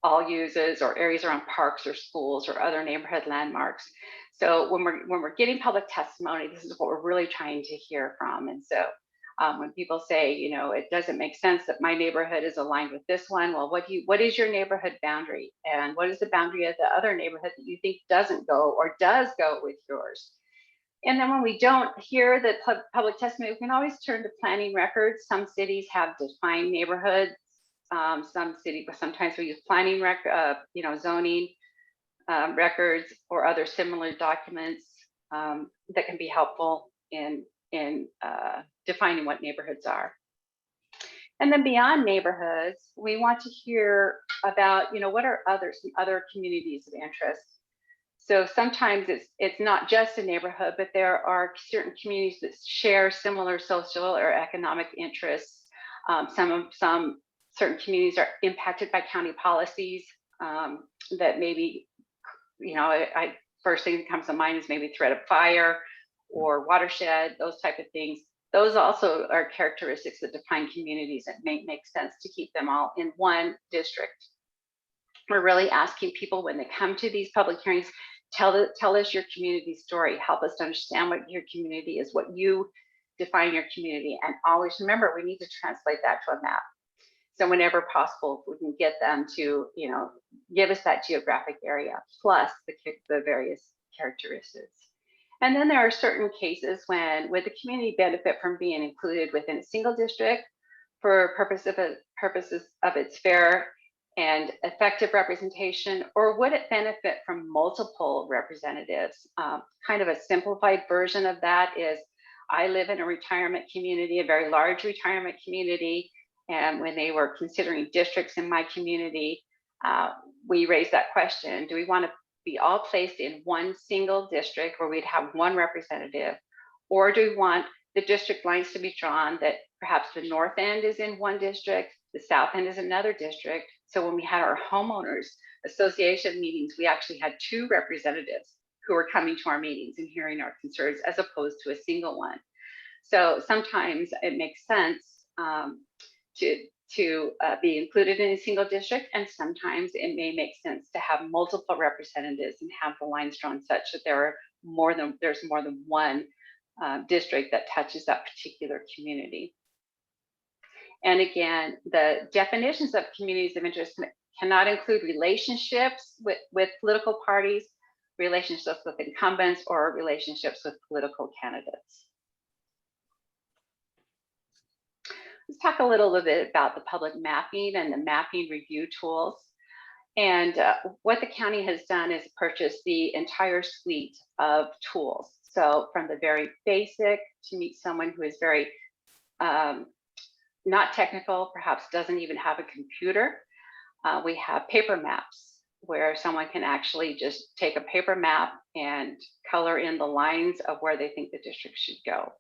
all uses, or areas around parks or schools or other neighborhood landmarks. So when we're getting public testimony, this is what we're really trying to hear from. And so when people say, it doesn't make sense that my neighborhood is aligned with this one, well, what is your neighborhood boundary? And what is the boundary of the other neighborhood that you think doesn't go or does go with yours? And then when we don't hear the public testimony, we can always turn to planning records. Some cities have defined neighborhoods. Sometimes we use planning zoning records or other similar documents that can be helpful in defining what neighborhoods are. And then beyond neighborhoods, we want to hear about, what are some other communities of interest. So sometimes it's not just a neighborhood, but there are certain communities that share similar social or economic interests. Some certain communities are impacted by county policies that maybe, first thing that comes to mind is maybe threat of fire or watershed, those type of things. Those also are characteristics that define communities that make sense to keep them all in one district. We're really asking people when they come to these public hearings, tell us your community story, help us to understand what your community is, what you define your community, and always remember we need to translate that to a map. So whenever possible, we can get them to, give us that geographic area plus the various characteristics. And then there are certain cases would the community benefit from being included within a single district for purposes of its fair and effective representation, or would it benefit from multiple representatives? Kind of a simplified version of that is, I live in a retirement community, a very large retirement community, and when they were considering districts in my community, we raised that question, do we want to be all placed in one single district where we'd have one representative, or do we want the district lines to be drawn that perhaps the north end is in one district, the south end is another district? So when we had our homeowners association meetings, we actually had 2 representatives who were coming to our meetings and hearing our concerns as opposed to a single one. So sometimes it makes sense to be included in a single district, and sometimes it may make sense to have multiple representatives and have the lines drawn such that there's more than one district that touches that particular community. And again, the definitions of communities of interest cannot include relationships with political parties, relationships with incumbents, or relationships with political candidates. Let's talk a little bit about the public mapping and the mapping review tools. And what the county has done is purchase the entire suite of tools. So from the very basic to meet someone who is very not technical, perhaps doesn't even have a computer. We have paper maps where someone can actually just take a paper map and color in the lines of where they think the district should go.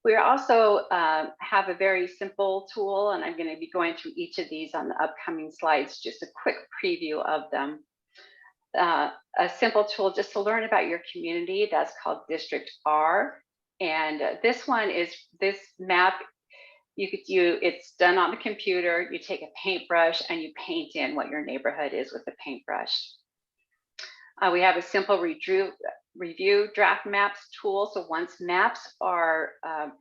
We also have a very simple tool, and I'm going to be going through each of these on the upcoming slides, just a quick preview of them. A simple tool just to learn about your community, that's called District R. And this map, it's done on the computer. You take a paintbrush and you paint in what your neighborhood is with the paintbrush. We have a simple review draft maps tool. So once maps are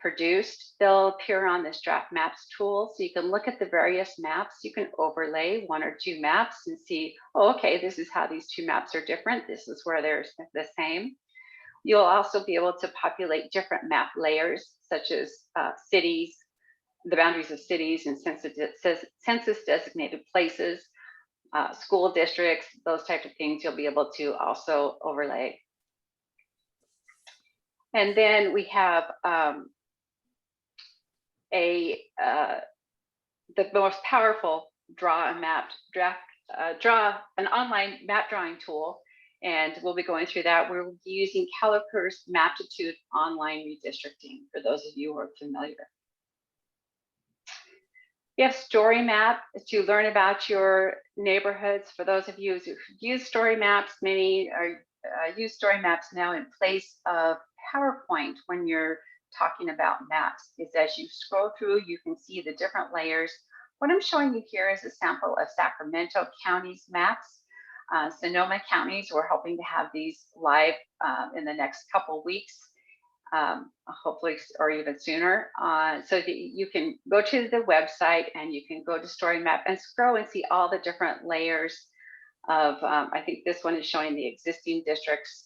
produced, they'll appear on this draft maps tool. So you can look at the various maps. You can overlay 1 or 2 maps and see, oh, okay, this is how these 2 maps are different. This is where they're the same. You'll also be able to populate different map layers, such as cities, the boundaries of cities and census designated places, school districts, those types of things you'll be able to also overlay. And then we have the most powerful draw an online map drawing tool, and we'll be going through that. We'll be using Caliper's Maptitude online redistricting for those of you who are familiar. We have Story Map to learn about your neighborhoods. For those of you who use Story Maps, many use Story Maps now in place of PowerPoint when you're talking about maps. Is as you scroll through, you can see the different layers. What I'm showing you here is a sample of Sacramento County's maps. Sonoma counties, we're hoping to have these live in the next couple weeks. Hopefully, or even sooner. So that you can go to the website and you can go to Story Map and scroll and see all the different layers of, I think this one is showing the existing districts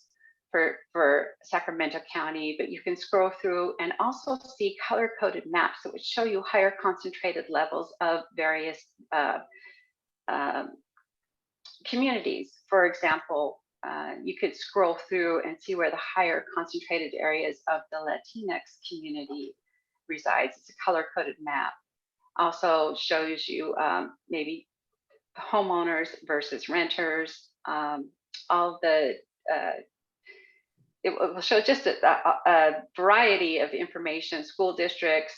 for Sacramento County, but you can scroll through and also see color-coded maps that would show you higher concentrated levels of various communities. For example, you could scroll through and see where the higher concentrated areas of the Latinx community resides. It's a color-coded map. Also shows you maybe homeowners versus renters, all the, it will show just a variety of information, school districts.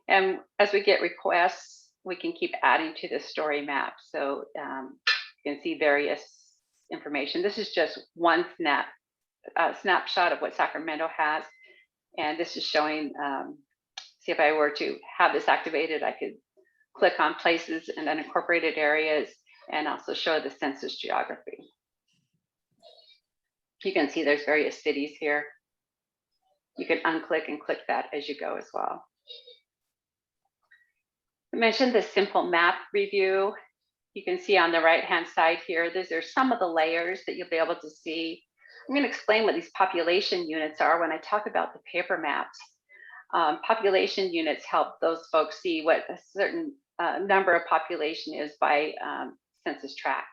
And as we get requests, we can keep adding to the story map. So you can see various information. This is just one snapshot of what Sacramento has. And this is showing, see if I were to have this activated, I could click on places and unincorporated areas and also show the census geography. You can see there's various cities here. You can unclick and click that as you go as well. I mentioned the simple map review. You can see on the right-hand side here, there's some of the layers that you'll be able to see. I'm going to explain what these population units are when I talk about the paper maps. Population units help those folks see what a certain number of population is by census tract.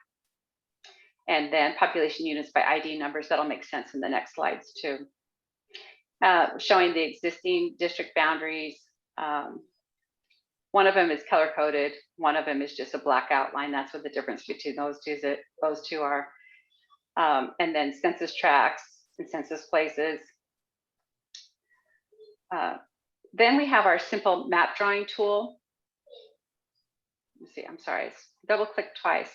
And then population units by ID numbers. That'll make sense in the next slides too. Showing the existing district boundaries. One of them is color coded. One of them is just a black outline. That's what the difference between those two are. And then census tracts and census places. Then we have our simple map drawing tool. Let's see, I'm sorry, double click twice.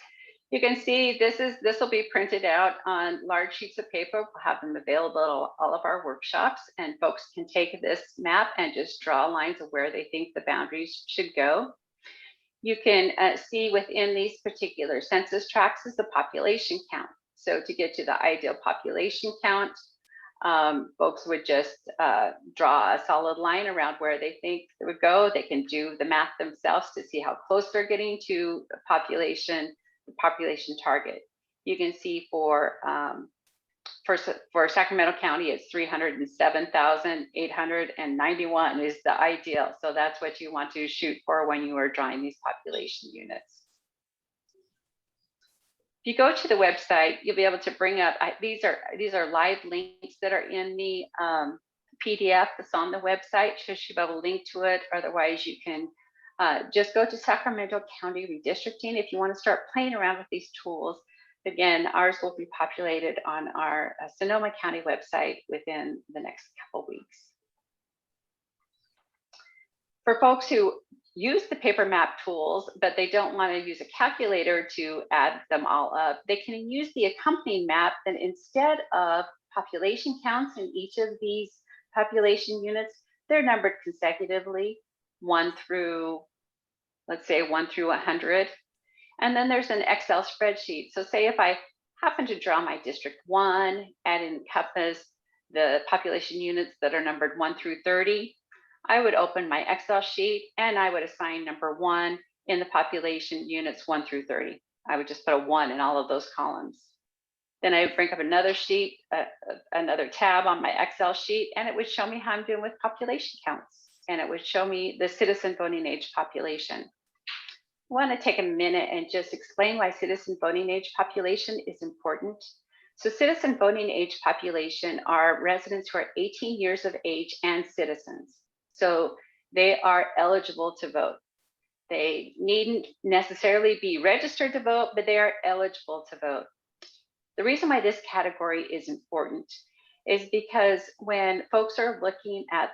You can see this will be printed out on large sheets of paper. We'll have them available at all of our workshops, and folks can take this map and just draw lines of where they think the boundaries should go. You can see within these particular census tracts is the population count. So to get to the ideal population count, folks would just draw a solid line around where they think it would go. They can do the math themselves to see how close they're getting to the population target. You can see for Sacramento County, it's 307,891 is the ideal. So that's what you want to shoot for when you are drawing these population units. If you go to the website, you'll be able to bring up, these are live links that are in the PDF that's on the website. So you should be able to link to it. Otherwise, you can just go to Sacramento County Redistricting if you want to start playing around with these tools. Again, ours will be populated on our Sonoma County website within the next couple weeks. For folks who use the paper map tools, but they don't want to use a calculator to add them all up, they can use the accompanying map, and instead of population counts in each of these population units, they're numbered consecutively, 1 through, let's say 1 through 100. And then there's an Excel spreadsheet. So say if I happen to draw my District 1 and encompass the population units that are numbered 1 through 30, I would open my Excel sheet and I would assign number 1 in the population units 1 through 30. I would just put a 1 in all of those columns. Then I would bring up another sheet, another tab on my Excel sheet, and it would show me how I'm doing with population counts. And it would show me the citizen voting age population. I want to take a minute and just explain why citizen voting age population is important. So citizen voting age population are residents who are 18 years of age and citizens. So they are eligible to vote. They needn't necessarily be registered to vote, but they are eligible to vote. The reason why this category is important is because when folks are looking at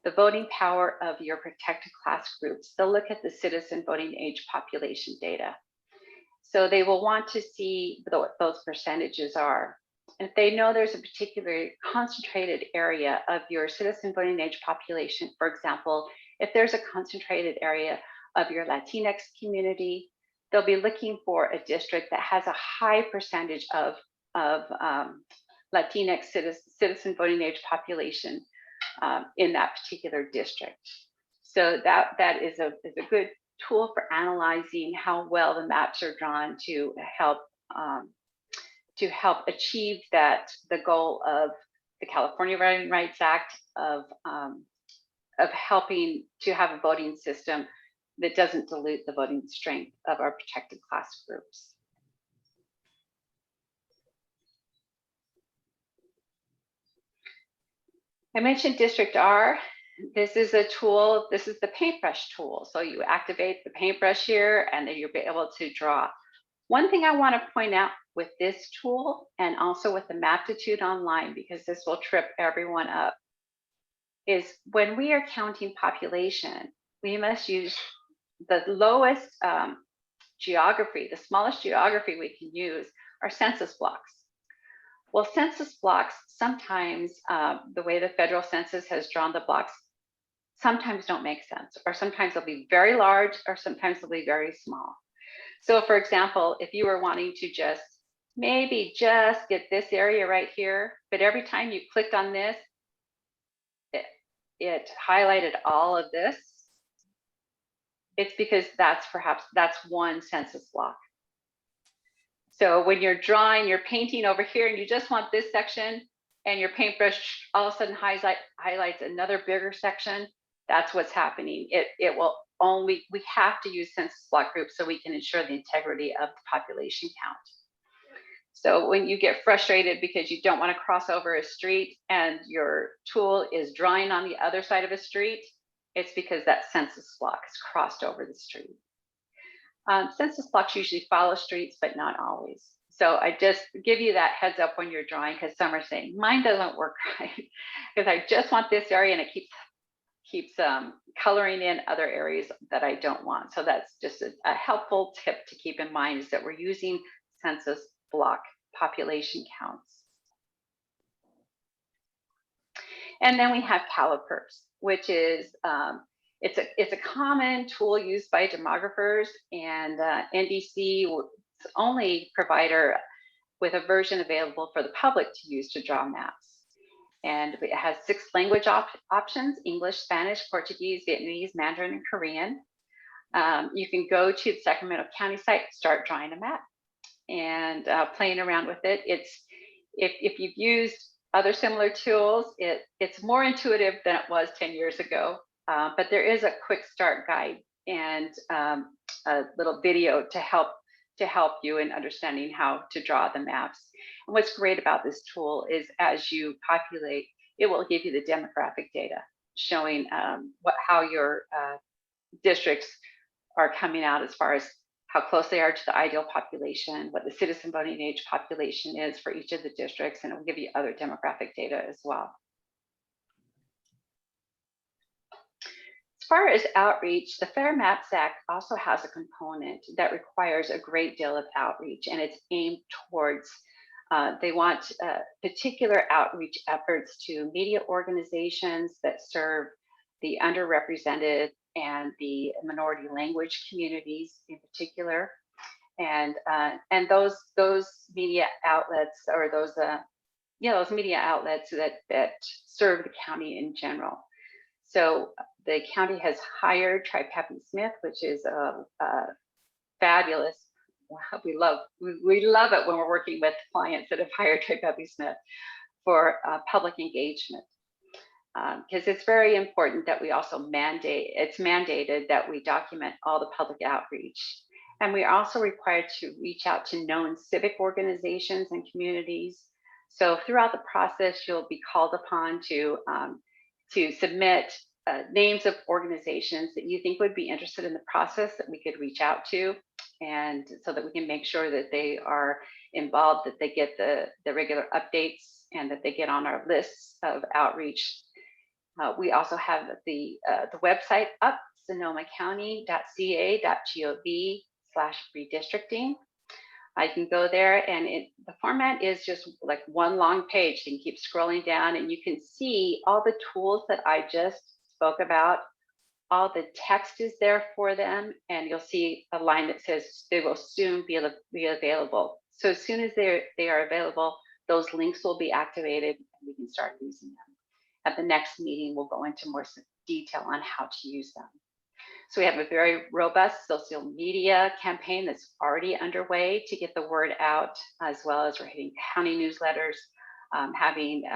the voting power of your protected class groups, they'll look at the citizen voting age population data. So they will want to see what those percentages are. If they know there's a particularly concentrated area of your citizen voting age population, for example, if there's a concentrated area of your Latinx community, they'll be looking for a district that has a high percentage of Latinx citizen voting age population in that particular district. So that is a good tool for analyzing how well the maps are drawn to help achieve the goal of the California Voting Rights Act of helping to have a voting system that doesn't dilute the voting strength of our protected class groups. I mentioned District R. This is a tool, this is the paintbrush tool. So you activate the paintbrush here and then you'll be able to draw. One thing I want to point out with this tool and also with the Maptitude Online, because this will trip everyone up, is when we are counting population, we must use the lowest geography, the smallest geography we can use are census blocks. Well, census blocks, sometimes the way the federal census has drawn the blocks sometimes don't make sense, or sometimes they'll be very large, or sometimes they'll be very small. So for example, if you were wanting to just maybe just get this area right here, but every time you clicked on this, it highlighted all of this, it's because that's one census block. So when you're drawing, you're painting over here and you just want this section and your paintbrush all of a sudden highlights another bigger section, that's what's happening. It will only, we have to use census block groups so we can ensure the integrity of the population count. So when you get frustrated because you don't want to cross over a street and your tool is drawing on the other side of a street, it's because that census block is crossed over the street. Census blocks usually follow streets, but not always. So I just give you that heads up when you're drawing, because some are saying mine doesn't work right because I just want this area and it keeps coloring in other areas that I don't want. So that's just a helpful tip to keep in mind, is that we're using census block population counts. And then we have calipers, which is it's a common tool used by demographers, and NDC is the only provider with a version available for the public to use to draw maps. And it has 6 language options: English, Spanish, Portuguese, Vietnamese, Mandarin, and Korean. You can go to the Sacramento County site, start drawing a map and playing around with it. If you've used other similar tools, it's more intuitive than it was 10 years ago. But there is a quick start guide and a little video to help you in understanding how to draw the maps. And what's great about this tool is as you populate, it will give you the demographic data showing how your districts are coming out as far as how close they are to the ideal population, what the citizen voting age population is for each of the districts, and it will give you other demographic data as well. As far as outreach, the Fair Maps Act also has a component that requires a great deal of outreach, and it's aimed towards, they want particular outreach efforts to media organizations that serve the underrepresented and the minority language communities in particular, and those media outlets, or those media outlets that serve the county in general. So the county has hired Tri-Peppy Smith, which is fabulous. We love it when we're working with clients that have hired Tri-Peppy Smith for public engagement. Because it's very important that we also mandated that we document all the public outreach. And we are also required to reach out to known civic organizations and communities. So throughout the process, you'll be called upon to submit names of organizations that you think would be interested in the process that we could reach out to, and so that we can make sure that they are involved, that they get the regular updates, and that they get on our lists of outreach. We also have the website up, sonomacounty.ca.gov/redistricting. I can go there, and the format is just like one long page. You can keep scrolling down and you can see all the tools that I just spoke about. All the text is there for them, and you'll see a line that says they will soon be available. So as soon as they are available, those links will be activated and we can start using them. At the next meeting, we'll go into more detail on how to use them. So we have a very robust social media campaign that's already underway to get the word out, as well as we're hitting county newsletters, having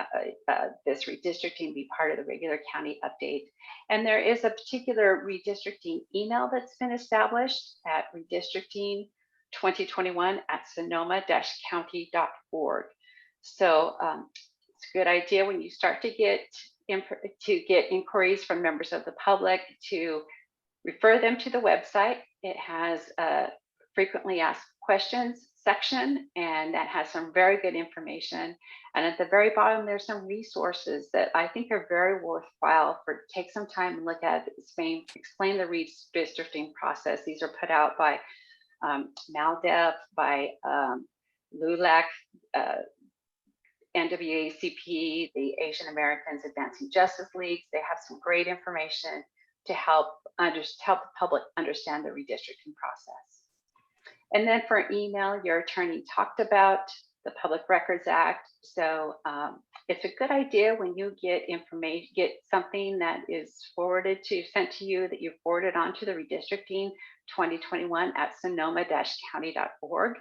this redistricting be part of the regular county update. And there is a particular redistricting email that's been established at redistricting2021@sonoma-county.org. So it's a good idea when you start to get to get inquiries from members of the public, to refer them to the website. It has a frequently asked questions section, and that has some very good information. And at the very bottom, there's some resources that I think are very worthwhile for take some time and look at. Explain the redistricting process. These are put out by MALDEF, by LULAC, NAACP, the Asian Americans Advancing Justice Leagues. They have some great information to help the public understand the redistricting process. And then for email, your attorney talked about the Public Records Act. So it's a good idea when you get information, get something that is sent to you, that you forwarded on to the Redistricting 2021 at sonoma-county.org.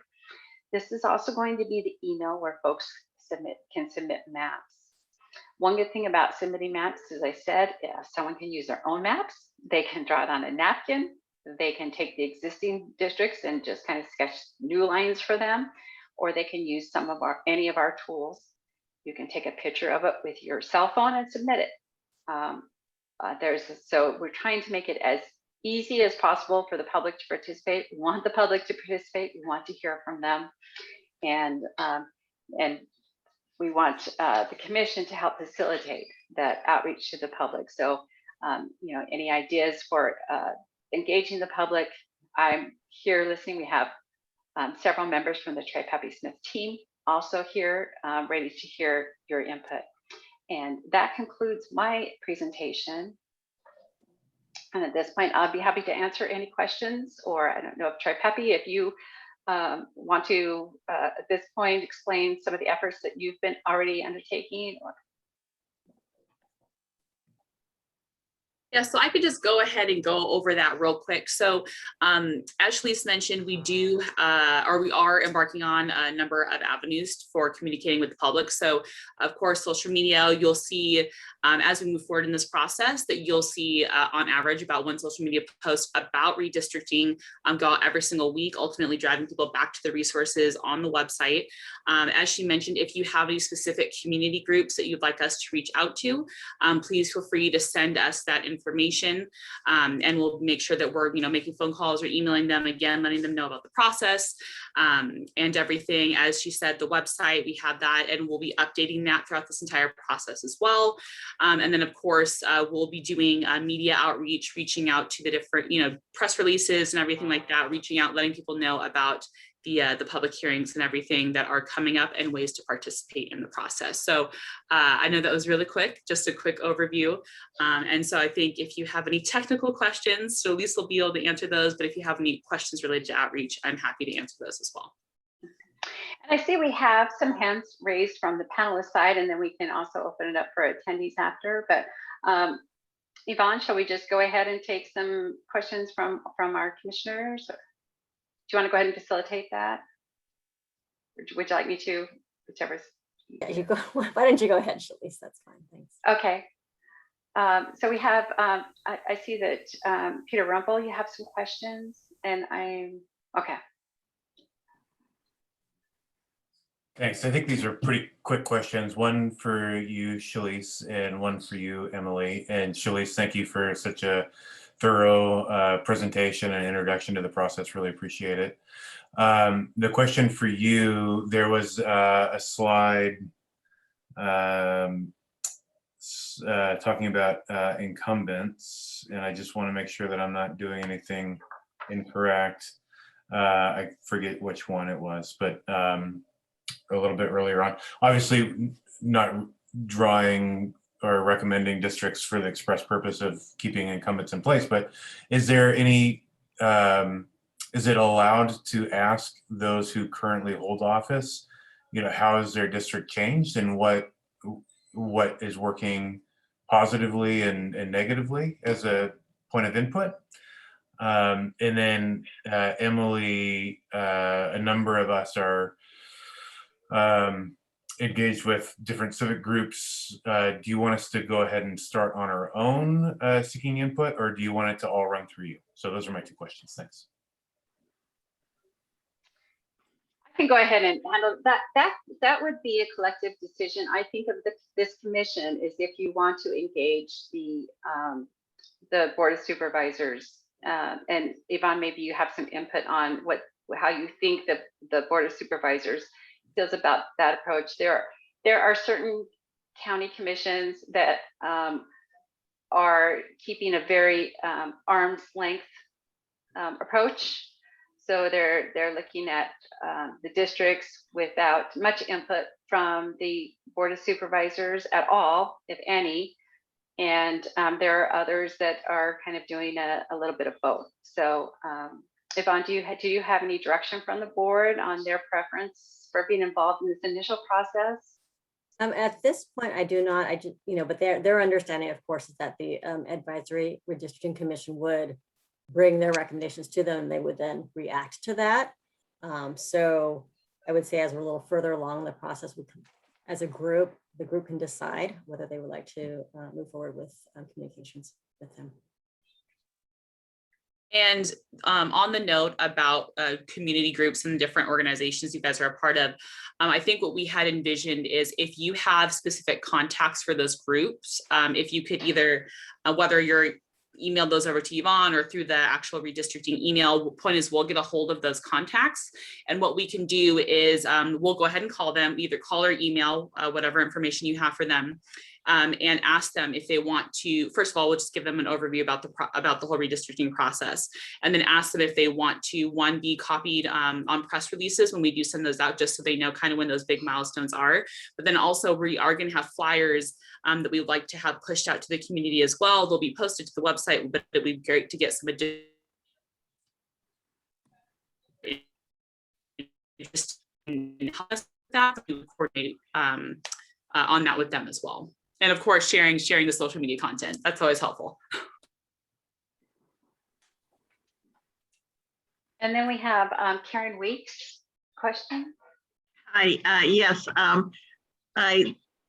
This is also going to be the email where folks can submit maps. One good thing about submitting maps, as I said, someone can use their own maps. They can draw it on a napkin. They can take the existing districts and just kind of sketch new lines for them, or they can use any of our tools. You can take a picture of it with your cell phone and submit it. So we're trying to make it as easy as possible for the public to participate. We want the public to participate. We want to hear from them, and we want the commission to help facilitate that outreach to the public. So, any ideas for engaging the public? I'm here listening. We have several members from the Trey Pepe Smith team also here, ready to hear your input. And that concludes my presentation. And at this point, I'll be happy to answer any questions, or I don't know if Trey Pepe, if you want to, at this point, explain some of the efforts that you've been already undertaking. Yeah, so I could just go ahead and go over that real quick. So as Shalise mentioned, we are embarking on a number of avenues for communicating with the public. So of course, social media, you'll see as we move forward in this process that you'll see on average about one social media post about redistricting go out every single week, ultimately driving people back to the resources on the website. As she mentioned, if you have any specific community groups that you'd like us to reach out to, please feel free to send us that information, and we'll make sure that we're making phone calls or emailing them again, letting them know about the process and everything. As she said, the website, we have that, and we'll be updating that throughout this entire process as well. And then of course, we'll be doing media outreach, reaching out to the different press releases and everything like that, reaching out, letting people know about the public hearings and everything that are coming up and ways to participate in the process. So I know that was really quick, just a quick overview. And so I think if you have any technical questions, so Lisa will be able to answer those, but if you have any questions related to outreach, I'm happy to answer those as well. And I see we have some hands raised from the panelist side, and then we can also open it up for attendees after. But Yvonne, shall we just go ahead and take some questions from our commissioners? Do you want to go ahead and facilitate that? Or would you like me to? Whichever's. Yeah, you go. Why don't you go ahead, Shalise? That's fine. Thanks. Okay. So we have, I see that Peter Rumpel, you have some questions, and okay. Thanks. I think these are pretty quick questions. One for you, Shalise, and one for you, Emily. And Shalise, thank you for such a thorough presentation and introduction to the process. Really appreciate it. The question for you, there was a slide talking about incumbents, and I just want to make sure that I'm not doing anything incorrect. I forget which one it was, but a little bit earlier on. Obviously, not drawing or recommending districts for the express purpose of keeping incumbents in place, but is there any, is it allowed to ask those who currently hold office, how has their district changed and what is working positively and negatively as a point of input? And then Emily, a number of us are engaged with different civic groups. Do you want us to go ahead and start on our own seeking input, or do you want it to all run through you? So those are my two questions. Thanks. I can go ahead and handle that. That would be a collective decision. I think of this commission is if you want to engage the Board of Supervisors. And Yvonne, maybe you have some input on how you think that the Board of Supervisors feels about that approach. There are certain county commissions that are keeping a very arm's length approach. So they're looking at the districts without much input from the Board of Supervisors at all, if any. And there are others that are kind of doing a little bit of both. So Yvonne, do you have any direction from the board on their preference for being involved in this initial process? At this point, I do not. I just, but their understanding, of course, is that the Advisory Redistricting Commission would bring their recommendations to them, and they would then react to that. So I would say as we're a little further along the process, we can, as a group, the group can decide whether they would like to move forward with communications with them. And on the note about community groups and different organizations you guys are a part of, I think what we had envisioned is if you have specific contacts for those groups, if you could either, whether you're email those over to Yvonne or through the actual redistricting email, point is we'll get a hold of those contacts. And what we can do is we'll go ahead and call them, either call or email, whatever information you have for them, and ask them if they want to. First of all, we'll just give them an overview about the whole redistricting process, and then ask them if they want to, one, be copied on press releases when we do send those out, just so they know kind of when those big milestones are. But then also we are going to have flyers that we'd like to have pushed out to the community as well. They'll be posted to the website, but it'd be great to get some additional that we would coordinate on that with them as well. And of course, sharing the social media content. That's always helpful. And then we have Karen Weeks' question. Hi, yes,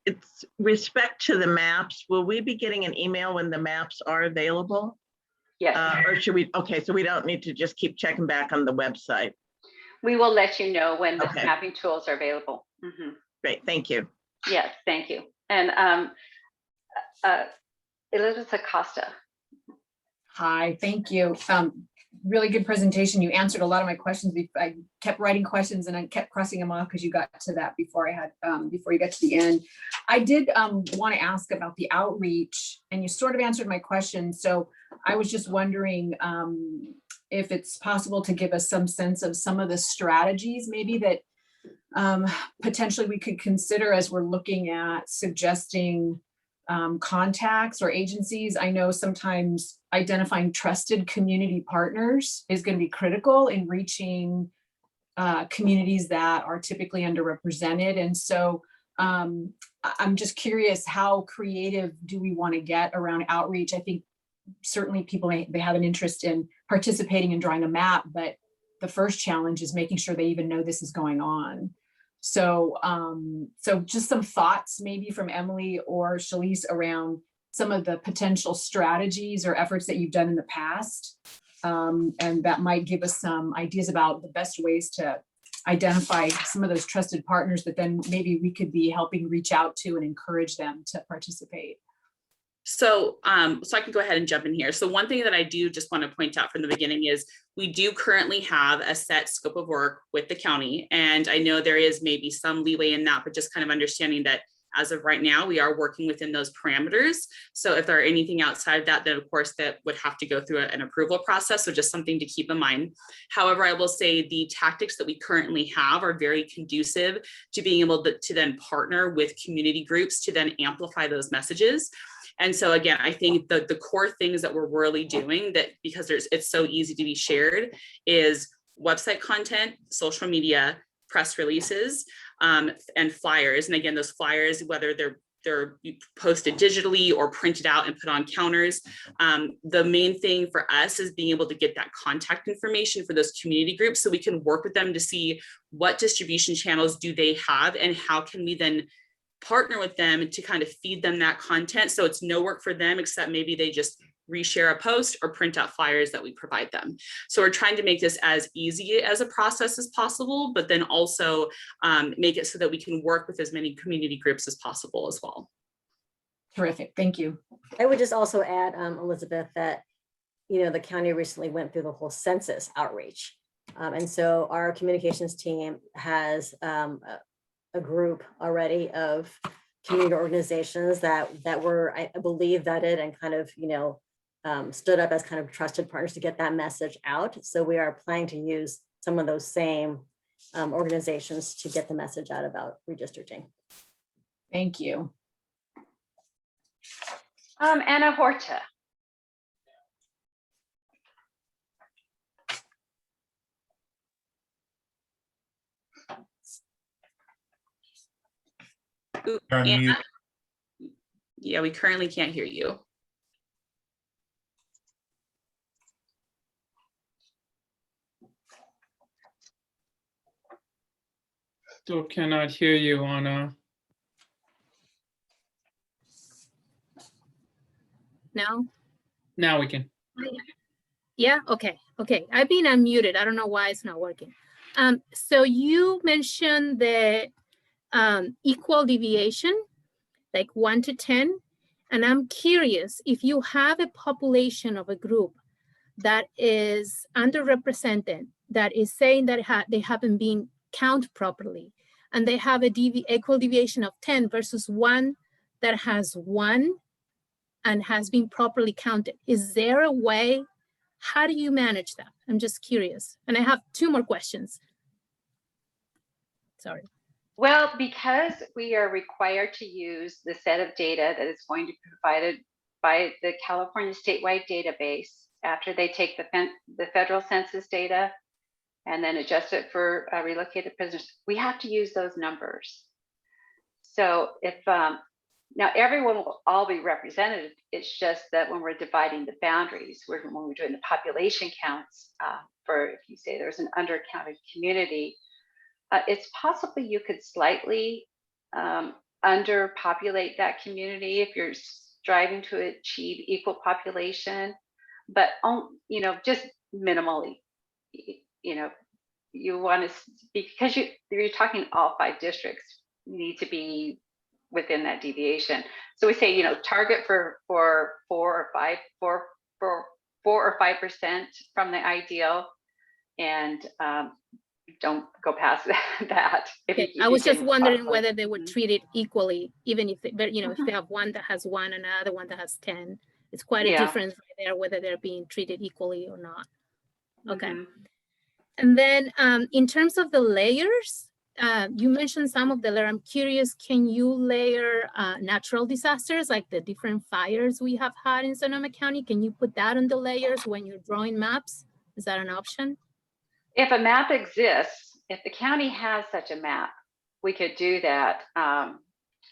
it's respect to the maps. Will we be getting an email when the maps are available? Yes. Or should we, okay, so we don't need to just keep checking back on the website. We will let you know when the Okay. mapping tools are available. Mm-hmm. Great, thank you. Yes, thank you. And Elizabeth Acosta. Hi, thank you. Really good presentation. You answered a lot of my questions. I kept writing questions and I kept crossing them off because you got to that before before you got to the end. I did want to ask about the outreach, and you sort of answered my question. So I was just wondering if it's possible to give us some sense of some of the strategies maybe that potentially we could consider as we're looking at suggesting contacts or agencies. I know sometimes identifying trusted community partners is going to be critical in reaching communities that are typically underrepresented. And so I'm just curious, how creative do we want to get around outreach? I think certainly people they have an interest in participating and drawing a map, but the first challenge is making sure they even know this is going on. So, so just some thoughts maybe from Emily or Shalise around some of the potential strategies or efforts that you've done in the past. And that might give us some ideas about the best ways to identify some of those trusted partners that then maybe we could be helping reach out to and encourage them to participate. So, so I can go ahead and jump in here. So one thing that I do just want to point out from the beginning is we do currently have a set scope of work with the county. And I know there is maybe some leeway in that, but just kind of understanding that as of right now, we are working within those parameters. So if there are anything outside of that, then of course that would have to go through an approval process. So just something to keep in mind. However, I will say the tactics that we currently have are very conducive to being able to then partner with community groups to then amplify those messages. And so again, I think the core things that we're really doing that because it's so easy to be shared is website content, social media, press releases, and flyers. And again, those flyers, whether they're posted digitally or printed out and put on counters. The main thing for us is being able to get that contact information for those community groups so we can work with them to see what distribution channels do they have and how can we then partner with them to kind of feed them that content. So it's no work for them, except maybe they just reshare a post, or print out flyers that we provide them. So we're trying to make this as easy as a process as possible, but then also make it so that we can work with as many community groups as possible as well. Terrific, thank you. I would just also add, Elizabeth, that, you know, the county recently went through the whole census outreach. And so our communications team has a group already of community organizations that were, I believe, vetted and kind of, you know, stood up as kind of trusted partners to get that message out. So we are planning to use some of those same organizations to get the message out about redistricting. Thank you. Anna Horta. Ooh, Unmute. yeah, we currently can't hear you. Still cannot hear you, Anna. No? Now we can. Yeah, okay, okay. I've been unmuted. I don't know why it's not working. So you mentioned the equal deviation, like 1 to 10. And I'm curious if you have a population of a group that is underrepresented, that is saying that they haven't been counted properly, and they have a equal deviation of 10 versus one that has 1 and has been properly counted. Is there a way? How do you manage that? I'm just curious. And I have 2 more questions. Sorry. Well, because we are required to use the set of data that is going to be provided by the California statewide database after they take the federal census data and then adjust it for relocated prisoners, we have to use those numbers. So if now everyone will all be represented, it's just that when we're dividing the boundaries, when we're doing the population counts for, if you say there's an undercounted community, it's possible you could slightly underpopulate that community if you're striving to achieve equal population, but you know, just minimally. You know, you want to, because you're talking all 5 districts, you need to be within that deviation. So we say, you know, target for 4 or 5% from the ideal, and don't go past that. I was just wondering whether they would treat it equally, even if they, but you know, if they have one that has 1 and another one that has 10, it's quite a difference right there, whether they're being treated equally or not. Okay. And then in terms of the layers, you mentioned some of the layers. I'm curious, can you layer natural disasters like the different fires we have had in Sonoma County? Can you put that on the layers when you're drawing maps? Is that an option? If a map exists, if the county has such a map, we could do that. I'm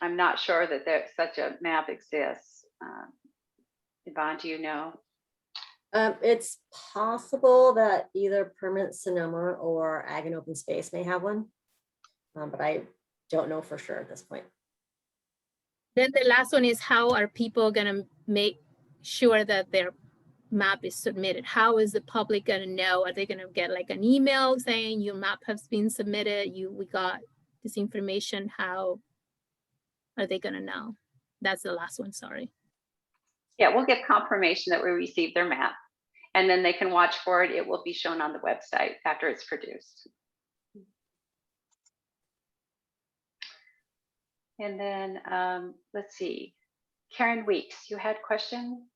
not sure that such a map exists. Yvonne, do you know? It's possible that either Permanent Sonoma or Ag and Open Space may have one, but I don't know for sure at this point. Then the last one is, how are people gonna make sure that their map is submitted? How is the public gonna know? Are they gonna get like an email saying your map has been submitted, we got this information? How are they gonna know? That's the last one, sorry. Yeah, we'll get confirmation that we received their map, and then they can watch for it. It will be shown on the website after it's produced. And then let's see, Karen Weeks, you had a question?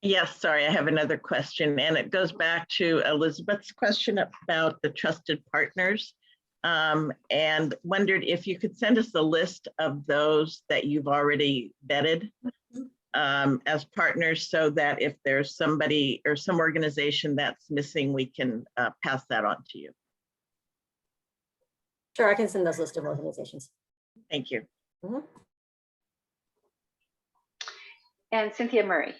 Yes, sorry, I have another question, and it goes back to Elizabeth's question about the trusted partners, and wondered if you could send us a list of those that you've already vetted as partners, so that if there's somebody or some organization that's missing, we can pass that on to you. Sure, I can send those list of organizations. Thank you. And Cynthia Murray.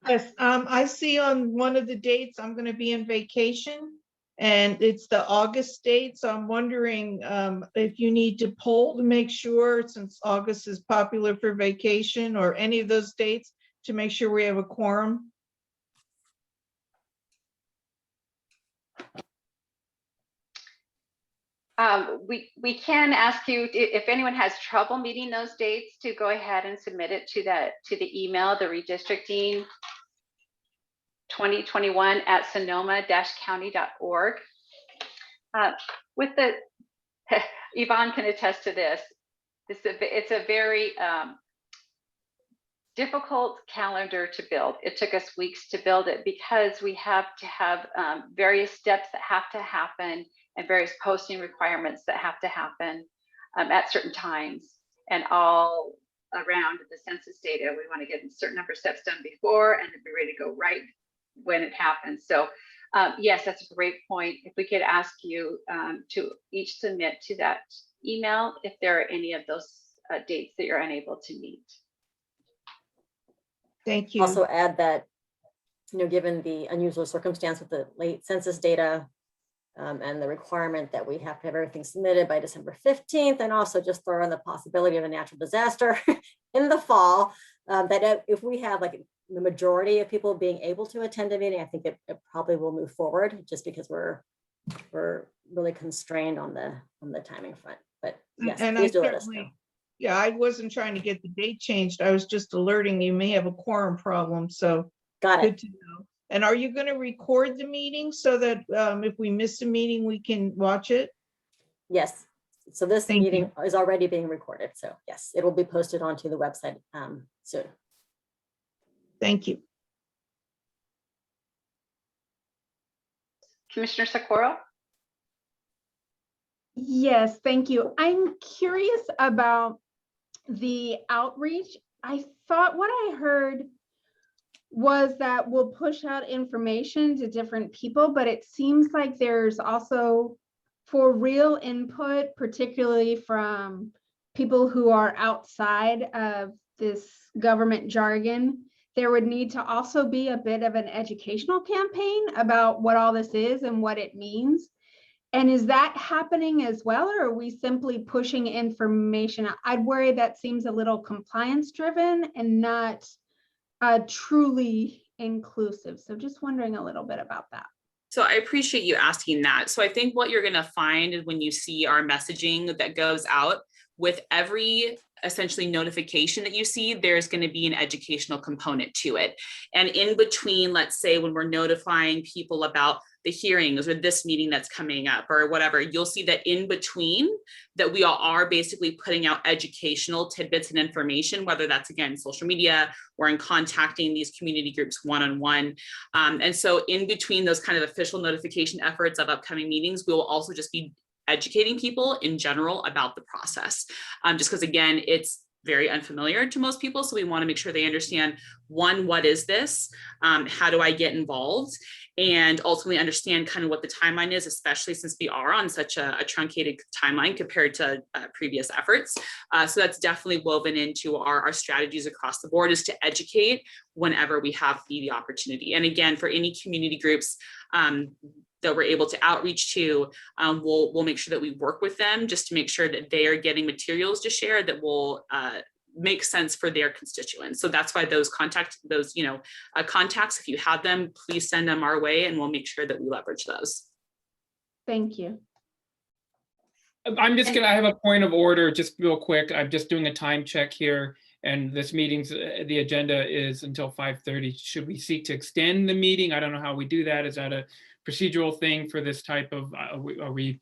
Yes, I see on one of the dates I'm going to be in vacation, and it's the August date. So I'm wondering if you need to poll to make sure, since August is popular for vacation, or any of those dates, to make sure we have a quorum? We can ask you if anyone has trouble meeting those dates to go ahead and submit it to the email, the redistricting 2021 at sonoma-county.org. With the Yvonne can attest to this. It's a very difficult calendar to build. It took us weeks to build it because we have to have various steps that have to happen and various posting requirements that have to happen at certain times, and all around the census data. We want to get a certain number of steps done before and then be ready to go right when it happens. So yes, that's a great point. If we could ask you to each submit to that email if there are any of those dates that you're unable to meet. Thank you. Also add that, given the unusual circumstance with the late census data and the requirement that we have to have everything submitted by December 15th, and also just throw in the possibility of a natural disaster in the fall, that if we have like the majority of people being able to attend a meeting, I think it probably will move forward, just because we're really constrained on the timing front. But yes, and please do let us know. Yeah, I wasn't trying to get the date changed. I was just alerting you may have a quorum problem. So got it. Good to know. And are you going to record the meeting so that if we miss a meeting, we can watch it? Yes. So this Thank meeting you. is already being recorded. So yes, it will be posted onto the website soon. Thank you. Commissioner Socorro? Yes, thank you. I'm curious about the outreach. I thought what I heard was that we'll push out information to different people, but it seems like there's also for real input, particularly from people who are outside of this government jargon, there would need to also be a bit of an educational campaign about what all this is and what it means. And is that happening as well, or are we simply pushing information? I'd worry that seems a little compliance driven and not truly inclusive. So just wondering a little bit about that. So I appreciate you asking that. So I think what you're going to find is when you see our messaging that goes out with every essentially notification that you see, there's going to be an educational component to it. And in between, let's say when we're notifying people about the hearings or this meeting that's coming up or whatever, you'll see that in between that we all are basically putting out educational tidbits and information, whether that's again, social media or in contacting these community groups one-on-one. And so in between those kind of official notification efforts of upcoming meetings, we will also just be educating people in general about the process. Just because again, it's very unfamiliar to most people. So we want to make sure they understand, one, what is this? How do I get involved? And ultimately understand kind of what the timeline is, especially since we are on such a truncated timeline compared to previous efforts. So that's definitely woven into our strategies across the board, is to educate whenever we have the opportunity. And again, for any community groups that we're able to outreach to, we'll make sure that we work with them just to make sure that they are getting materials to share that will make sense for their constituents. So that's why those contacts, if you have them, please send them our way and we'll make sure that we leverage those. Thank you. I have a point of order, just real quick. I'm just doing a time check here. And this meeting's, the agenda is until 5:30. Should we seek to extend the meeting? I don't know how we do that. Is that a procedural thing for this type of, are we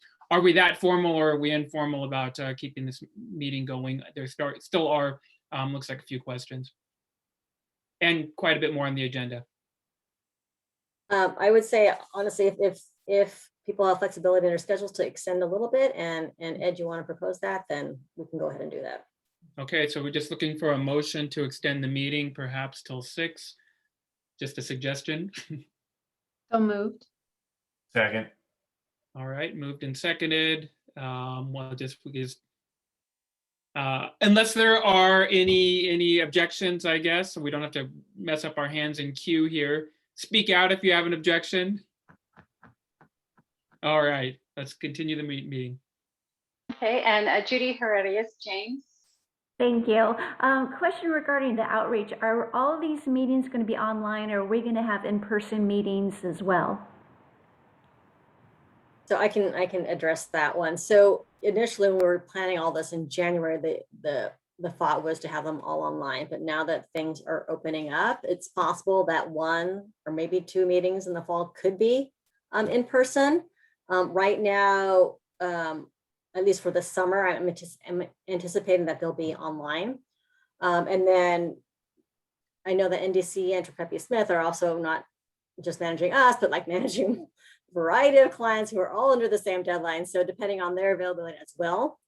that formal or are we informal about keeping this meeting going? There still are, looks like a few questions and quite a bit more on the agenda. I would say, honestly, if people have flexibility in their schedules to extend a little bit and Ed, you want to propose that, then we can go ahead and do that. Okay, so we're just looking for a motion to extend the meeting perhaps till 6. Just a suggestion. So moved. Second. All right, moved and seconded. Well, just because, unless there are any objections, I guess, so we don't have to mess up our hands in queue here. Speak out if you have an objection. All right, let's continue the meeting. Okay, and Judy Herrerias James. Thank you. Question regarding the outreach. Are all of these meetings going to be online, or are we going to have in-person meetings as well? So I can address that one. So initially, when we were planning all this in January, the thought was to have them all online. But now that things are opening up, it's possible that 1 or maybe 2 meetings in the fall could be in person. Right now, at least for the summer, I'm anticipating that they'll be online. And then I know that NDC and Trippi Smith are also not just managing us, but like managing a variety of clients who are all under the same deadline. So depending on their availability as well,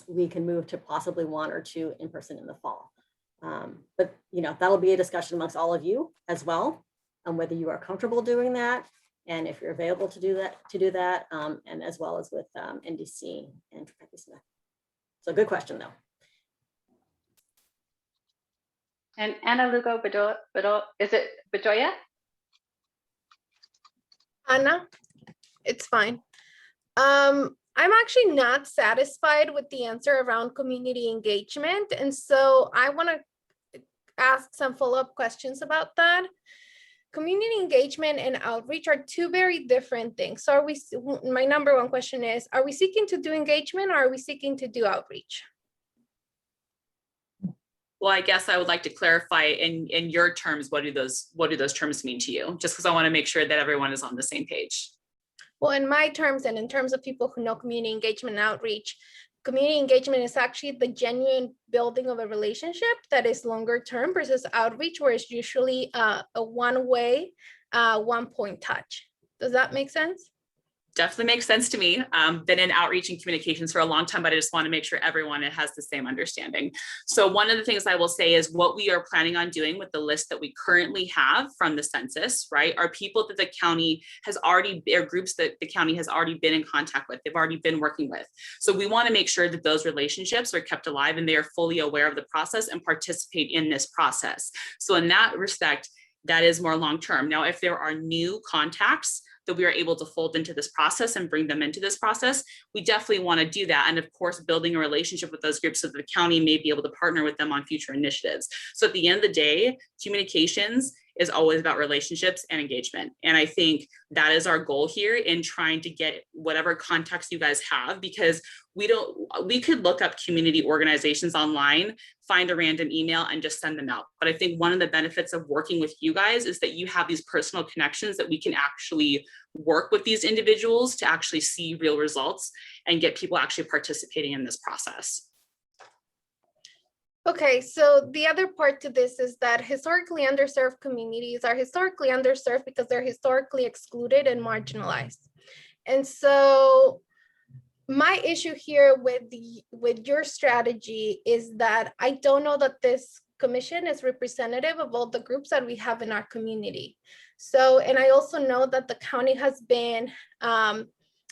we can move to possibly 1 or 2 in person in the fall. But that'll be a discussion amongst all of you as well, on whether you are comfortable doing that, and if you're available to do that, and as well as with NDC and Trippi Smith. So good question though. And Ana Lugo Bedoya, is it Bedoya? Anna, it's fine. I'm actually not satisfied with the answer around community engagement. And so I want to ask some follow-up questions about that. Community engagement and outreach are 2 very different things. So my number 1 question is, are we seeking to do engagement, or are we seeking to do outreach? Well, I guess I would like to clarify in your terms, what do those terms mean to you? Just because I want to make sure that everyone is on the same page. Well, in my terms, and in terms of people who know community engagement and outreach, community engagement is actually the genuine building of a relationship that is longer term versus outreach, where it's usually a one-way, one-point touch. Does that make sense? Definitely makes sense to me. Been in outreach and communications for a long time, but I just want to make sure everyone has the same understanding. So one of the things I will say is what we are planning on doing with the list that we currently have from the census, right, are people that the county has already, or groups that the county has already been in contact with, they've already been working with. So we want to make sure that those relationships are kept alive and they are fully aware of the process and participate in this process. So in that respect, that is more long-term. Now, if there are new contacts that we are able to fold into this process and bring them into this process, we definitely want to do that. And of course, building a relationship with those groups so that the county may be able to partner with them on future initiatives. So at the end of the day, communications is always about relationships and engagement. And I think that is our goal here in trying to get whatever contacts you guys have, because we could look up community organizations online, find a random email and just send them out. But I think one of the benefits of working with you guys is that you have these personal connections that we can actually work with these individuals to actually see real results and get people actually participating in this process. Okay, so the other part to this is that historically underserved communities are historically underserved because they're historically excluded and marginalized. And so my issue here with your strategy is that I don't know that this commission is representative of all the groups that we have in our community. So, and I also know that the county has been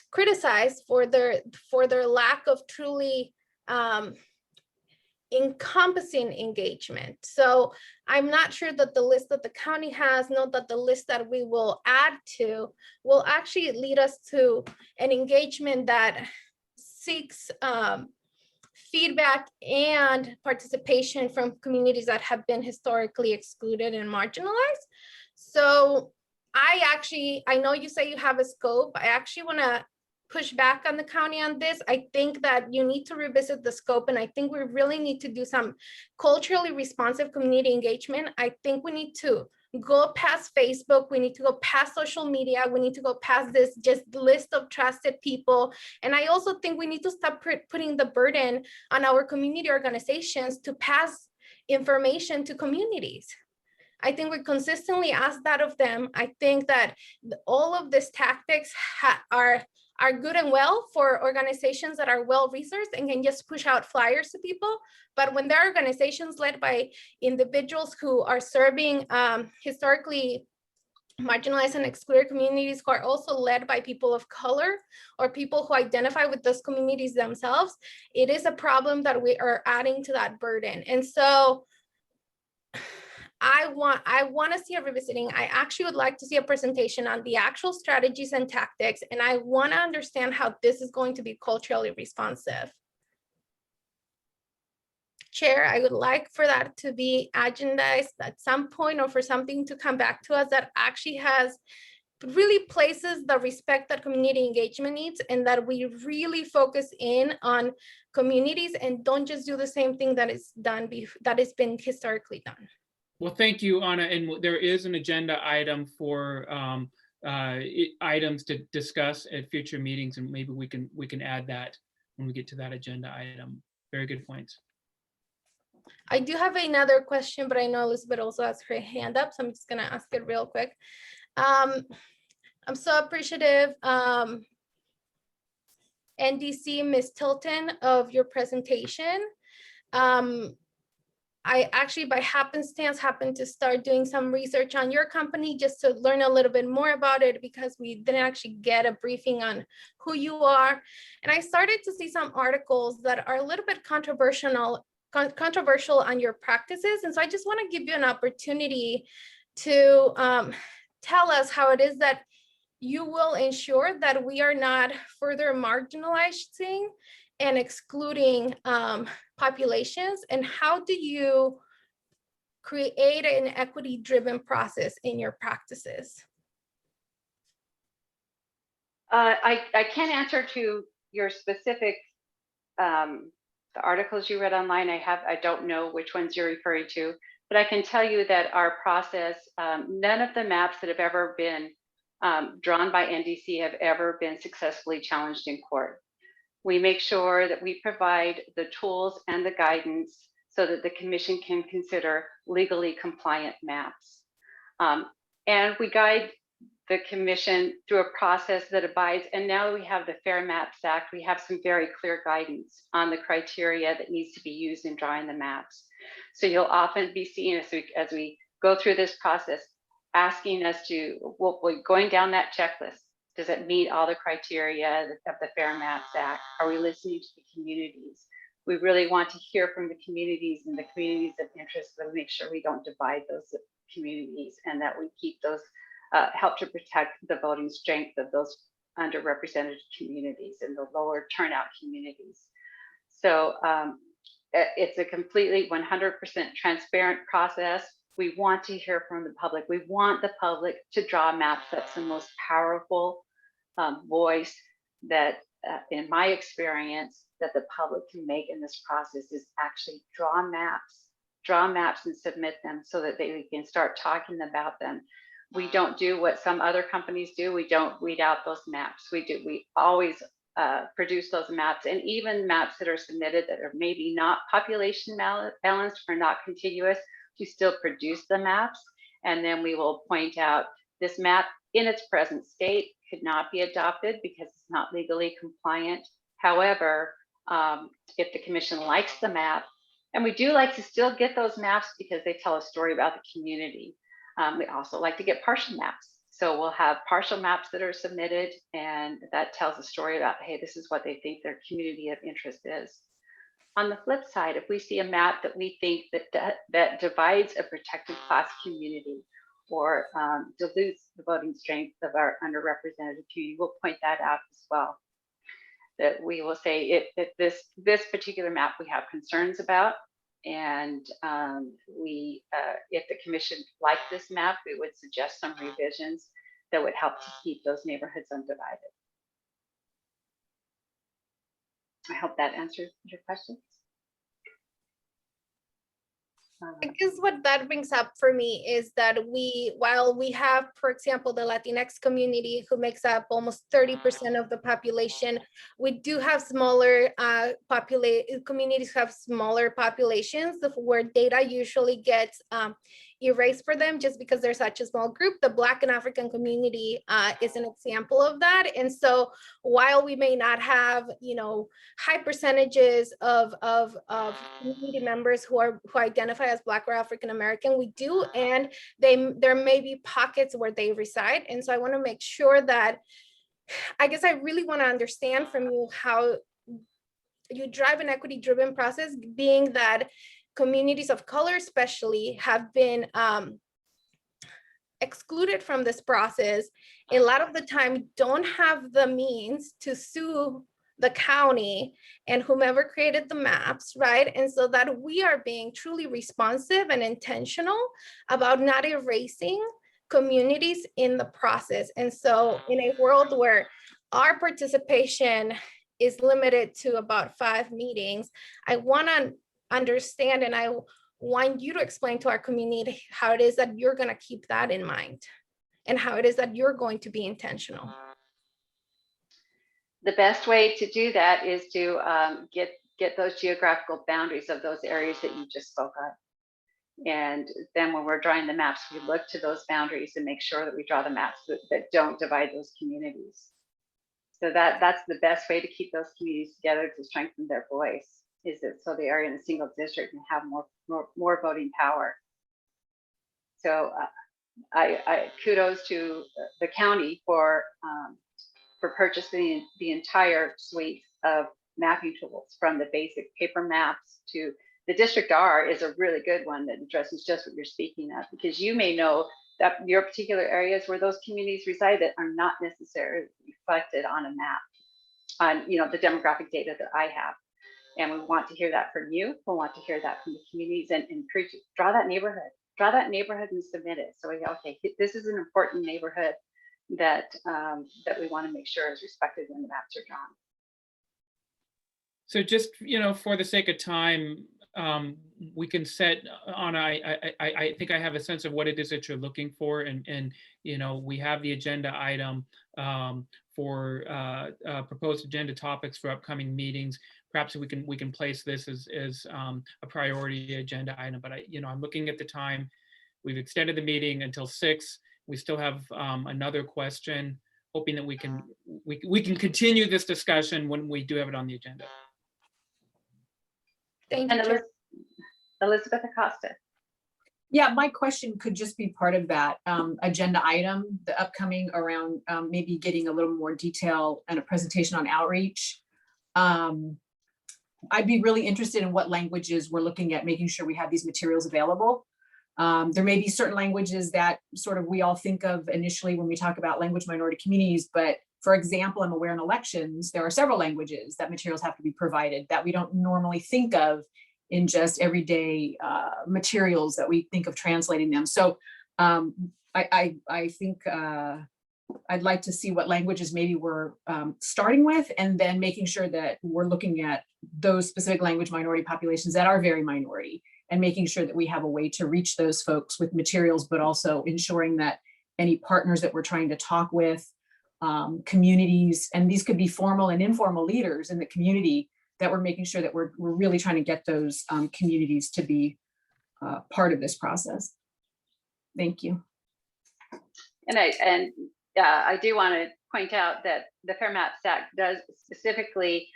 criticized for their lack of truly encompassing engagement. So I'm not sure that the list that the county has, nor that the list that we will add to will actually lead us to an engagement that seeks feedback and participation from communities that have been historically excluded and marginalized. So I know you say you have a scope. I actually want to push back on the county on this. I think that you need to revisit the scope, and I think we really need to do some culturally responsive community engagement. I think we need to go past Facebook. We need to go past social media. We need to go past this just list of trusted people. And I also think we need to stop putting the burden on our community organizations to pass information to communities. I think we consistently ask that of them. I think that all of these tactics are good and well for organizations that are well-resourced and can just push out flyers to people. But when there are organizations led by individuals who are serving historically marginalized and excluded communities, who are also led by people of color or people who identify with those communities themselves, it is a problem that we are adding to that burden. And so I want to see a revisiting. I actually would like to see a presentation on the actual strategies and tactics, and I want to understand how this is going to be culturally responsive. Chair, I would like for that to be agendized at some point, or for something to come back to us that actually really places the respect that community engagement needs, and that we really focus in on communities and don't just do the same thing that is done, that has been historically done. Well, thank you, Anna. And there is an agenda item for items to discuss at future meetings, and maybe we can add that when we get to that agenda item. Very good points. I do have another question, but I know Elizabeth also has her hand up, so I'm just gonna ask it real quick. I'm so appreciative, NDC, Ms. Tilton, of your presentation. I actually, by happenstance, happened to start doing some research on your company just to learn a little bit more about it, because we didn't actually get a briefing on who you are. And I started to see some articles that are a little bit controversial on your practices. And so I just want to give you an opportunity to tell us how it is that you will ensure that we are not further marginalizing and excluding populations, and how do you create an equity-driven process in your practices? I can't answer to your specific the articles you read online. I don't know which ones you're referring to, but I can tell you that our process, none of the maps that have ever been drawn by NDC have ever been successfully challenged in court. We make sure that we provide the tools and the guidance so that the commission can consider legally compliant maps. And we guide the commission through a process that abides. And now that we have the Fair Maps Act, we have some very clear guidance on the criteria that needs to be used in drawing the maps. So you'll often be seeing as we go through this process, asking us to, we're going down that checklist. Does it meet all the criteria of the Fair Maps Act? Are we listening to the communities? We really want to hear from the communities and the communities of interest, but make sure we don't divide those communities, and that we keep those, help to protect the voting strength of those underrepresented communities and the lower turnout communities. So it's a completely 100% transparent process. We want to hear from the public. We want the public to draw maps. That's the most powerful voice that, in my experience, that the public can make in this process is actually draw maps and submit them so that we can start talking about them. We don't do what some other companies do. We don't weed out those maps. We always produce those maps, and even maps that are submitted that are maybe not population balanced or not contiguous, to still produce the maps. And then we will point out this map in its present state could not be adopted because it's not legally compliant. However, if the commission likes the map, and we do like to still get those maps because they tell a story about the community. We also like to get partial maps. So we'll have partial maps that are submitted, and that tells a story about, hey, this is what they think their community of interest is. On the flip side, if we see a map that we think that divides a protected class community or dilutes the voting strength of our underrepresented community, we'll point that out as well. That we will say if this particular map we have concerns about, and if the commission liked this map, we would suggest some revisions that would help to keep those neighborhoods undivided. I hope that answers your questions. I guess what that brings up for me is that while we have, for example, the Latinx community who makes up almost 30% of the population, we do have smaller communities have smaller populations where data usually gets erased for them just because they're such a small group. The Black and African community is an example of that. And so while we may not have, high percentages of community members who identify as Black or African American, we do, and there may be pockets where they reside. And so I want to make sure that, I guess I really want to understand from you how you drive an equity-driven process, being that communities of color especially have been excluded from this process. A lot of the time don't have the means to sue the county and whomever created the maps, right? And so that we are being truly responsive and intentional about not erasing communities in the process. And so in a world where our participation is limited to about 5 meetings, I want to understand, and I want you to explain to our community how it is that you're going to keep that in mind and how it is that you're going to be intentional. The best way to do that is to get those geographical boundaries of those areas that you just spoke of. And then when we're drawing the maps, we look to those boundaries and make sure that we draw the maps that don't divide those communities. So that's the best way to keep those communities together, to strengthen their voice, is that so they are in a single district and have more voting power. So I kudos to the county for purchasing the entire suite of mapping tools, from the basic paper maps to the District R is a really good one that addresses just what you're speaking of, because you may know that your particular areas where those communities reside that are not necessarily reflected on a map, on the demographic data that I have. And we want to hear that from you. We want to hear that from the communities, and encourage you, draw that neighborhood and submit it. So okay, this is an important neighborhood that we want to make sure is respected when the maps are drawn. So just, for the sake of time, we can set on, I think I have a sense of what it is that you're looking for, and we have the agenda item for proposed agenda topics for upcoming meetings. Perhaps we can place this as a priority agenda item, but I'm looking at the time. We've extended the meeting until 6. We still have another question, hoping that we can continue this discussion when we do have it on the agenda. Thank you, And Elizabeth Acosta. Yeah, my question could just be part of that agenda item, the upcoming around maybe getting a little more detail and a presentation on outreach. I'd be really interested in what languages we're looking at, making sure we have these materials available. There may be certain languages that sort of we all think of initially when we talk about language minority communities, but for example, I'm aware in elections, there are several languages that materials have to be provided that we don't normally think of in just everyday materials that we think of translating them. So I think I'd like to see what languages maybe we're starting with, and then making sure that we're looking at those specific language minority populations that are very minority, and making sure that we have a way to reach those folks with materials, but also ensuring that any partners that we're trying to talk with, communities, and these could be formal and informal leaders in the community, that we're making sure that we're really trying to get those communities to be part of this process. Thank you. And I do want to point out that the Fair Maps Act does specifically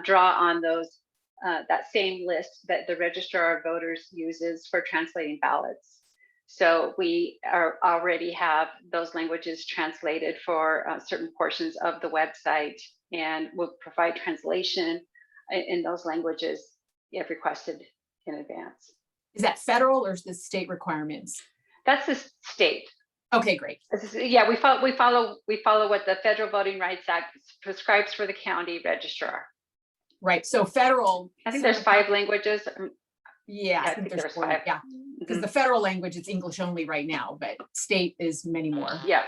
draw on those that same list that the Registrar of Voters uses for translating ballots. So we already have those languages translated for certain portions of the website, and we'll provide translation in those languages if requested in advance. Is that federal or is this state requirements? That's the state. Okay, great. Yeah, we follow what the Federal Voting Rights Act prescribes for the county registrar. Right. So federal. I think there's 5 languages. Yeah, I think there's 4. Yeah, because the federal language, it's English only right now, but state is many more. Yeah.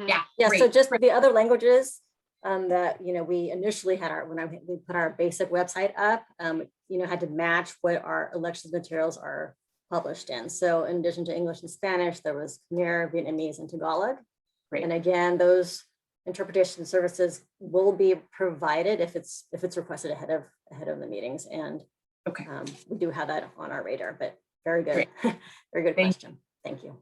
Yeah. So just the other languages that we initially had we put our basic website up, had to match what our election materials are published in. So in addition to English and Spanish, there was Khmer, Vietnamese, and Tagalog. Great. And again, those interpretation services will be provided if it's requested ahead of the meetings. And okay, we do have that on our radar. But very good, very good question. Thank you.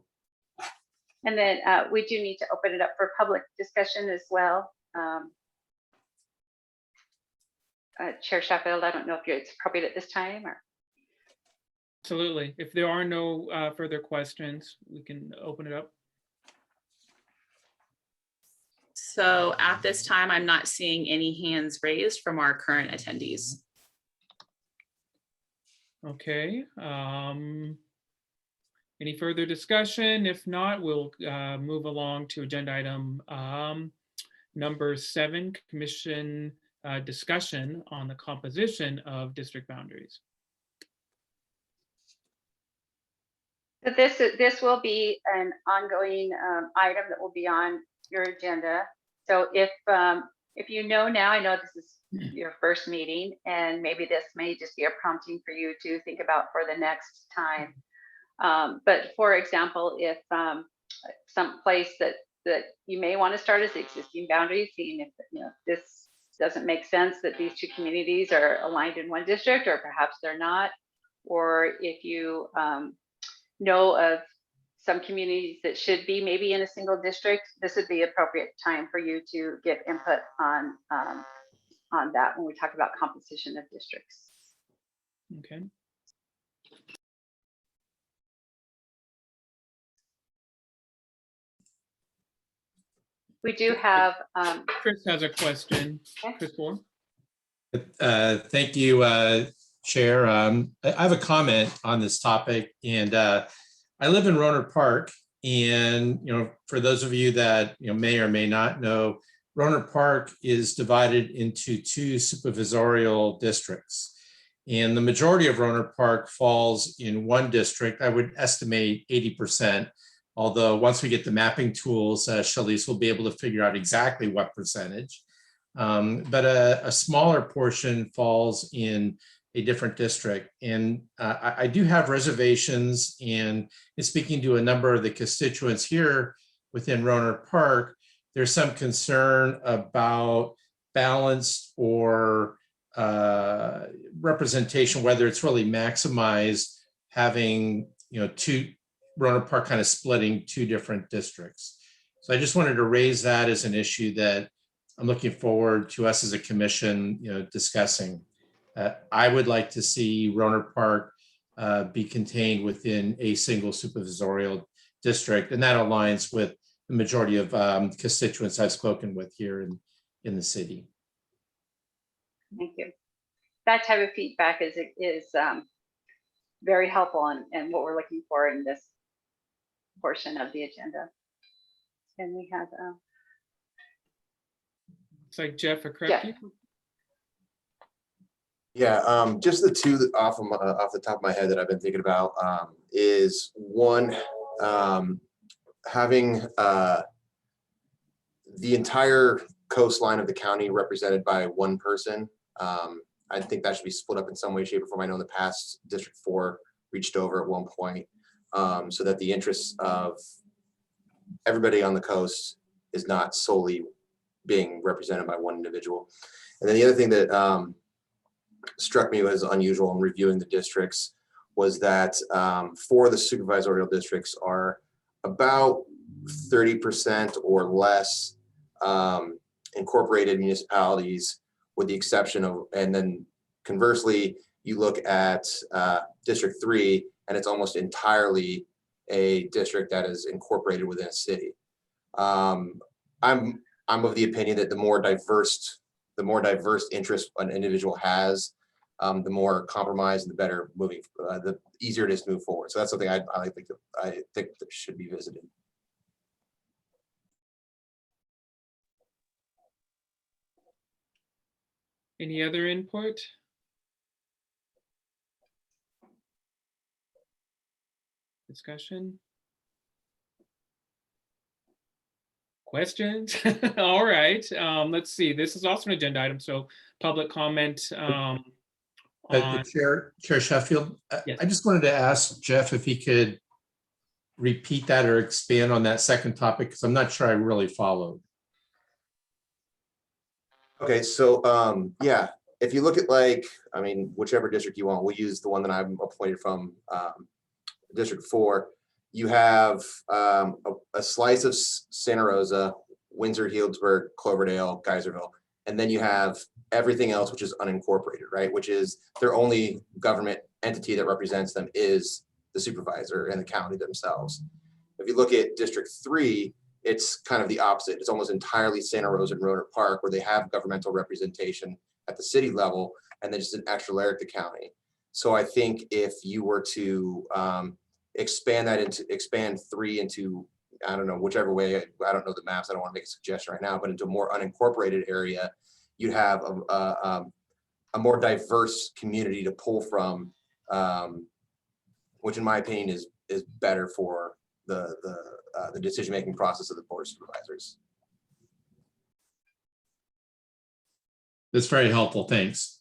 And then we do need to open it up for public discussion as well. Chair Sheffield, I don't know if it's appropriate at this time or. Absolutely. If there are no further questions, we can open it up. So at this time, I'm not seeing any hands raised from our current attendees. Okay. Any further discussion? If not, we'll move along to agenda item number 7, Commission discussion on the composition of district boundaries. So this will be an ongoing item that will be on your agenda. So if you know now, I know this is your first meeting, and maybe this may just be a prompting for you to think about for the next time. But for example, if some place that you may want to start as existing boundaries, seeing if this doesn't make sense that these two communities are aligned in one district, or perhaps they're not, or if you know of some communities that should be maybe in a single district, this would be appropriate time for you to give input on that when we talk about composition of districts. Okay. We do have. Chris has a question. Okay. Chris Moore. Thank you, Chair. I have a comment on this topic, and I live in Rohnert Park, and for those of you that may or may not know, Rohnert Park is divided into two supervisorial districts, and the majority of Rohnert Park falls in one district. I would estimate 80%. Although once we get the mapping tools, Shalice will be able to figure out exactly what percentage. But a smaller portion falls in a different district. And I do have reservations, and in speaking to a number of the constituents here within Rohnert Park, there's some concern about balance or representation, whether it's really maximized having Rohnert Park kind of splitting two different districts. So I just wanted to raise that as an issue that I'm looking forward to us as a commission, discussing. I would like to see Rohnert Park be contained within a single supervisorial district, and that aligns with the majority of constituents I've spoken with here in the city. Thank you. That type of feedback is very helpful and what we're looking for in this portion of the agenda. And we have it's like Jeff or Krepke. Yeah, just the two that off the top of my head that I've been thinking about is one, having the entire coastline of the county represented by one person. I think that should be split up in some way, shape, or form. I know in the past District 4 reached over at one point, so that the interests of everybody on the coast is not solely being represented by one individual. And then the other thing that struck me as unusual in reviewing the districts was that 4 of the supervisorial districts are about 30% or less incorporated municipalities, with the exception of, and then conversely, you look at District 3, and it's almost entirely a district that is incorporated within a city. I'm of the opinion that the more diverse interest an individual has, the more compromise and the better the easier it is to move forward. So that's something I think that should be visited. Any other input? Discussion? Questions? All right, let's see. This is also an agenda item, so public comment. Chair Sheffield, yes. I just wanted to ask Jeff if he could repeat that or expand on that second topic, because I'm not sure I really followed. Okay, so yeah, if you look at whichever district you want, we'll use the one that I'm appointed from, District 4. You have a slice of Santa Rosa, Windsor, Healdsburg, Cloverdale, Geyserville, and then you have everything else, which is unincorporated, right? Which is their only government entity that represents them is the supervisor and the county themselves. If you look at District 3, it's kind of the opposite. It's almost entirely Santa Rosa and Rohnert Park, where they have governmental representation at the city level, and then just an extra layer at the county. So I think if you were to expand 3 into, I don't know, whichever way, I don't know the maps, I don't want to make a suggestion right now, but into a more unincorporated area, you'd have a more diverse community to pull from, which in my opinion is better for the decision-making process of the board of supervisors. That's very helpful. Thanks.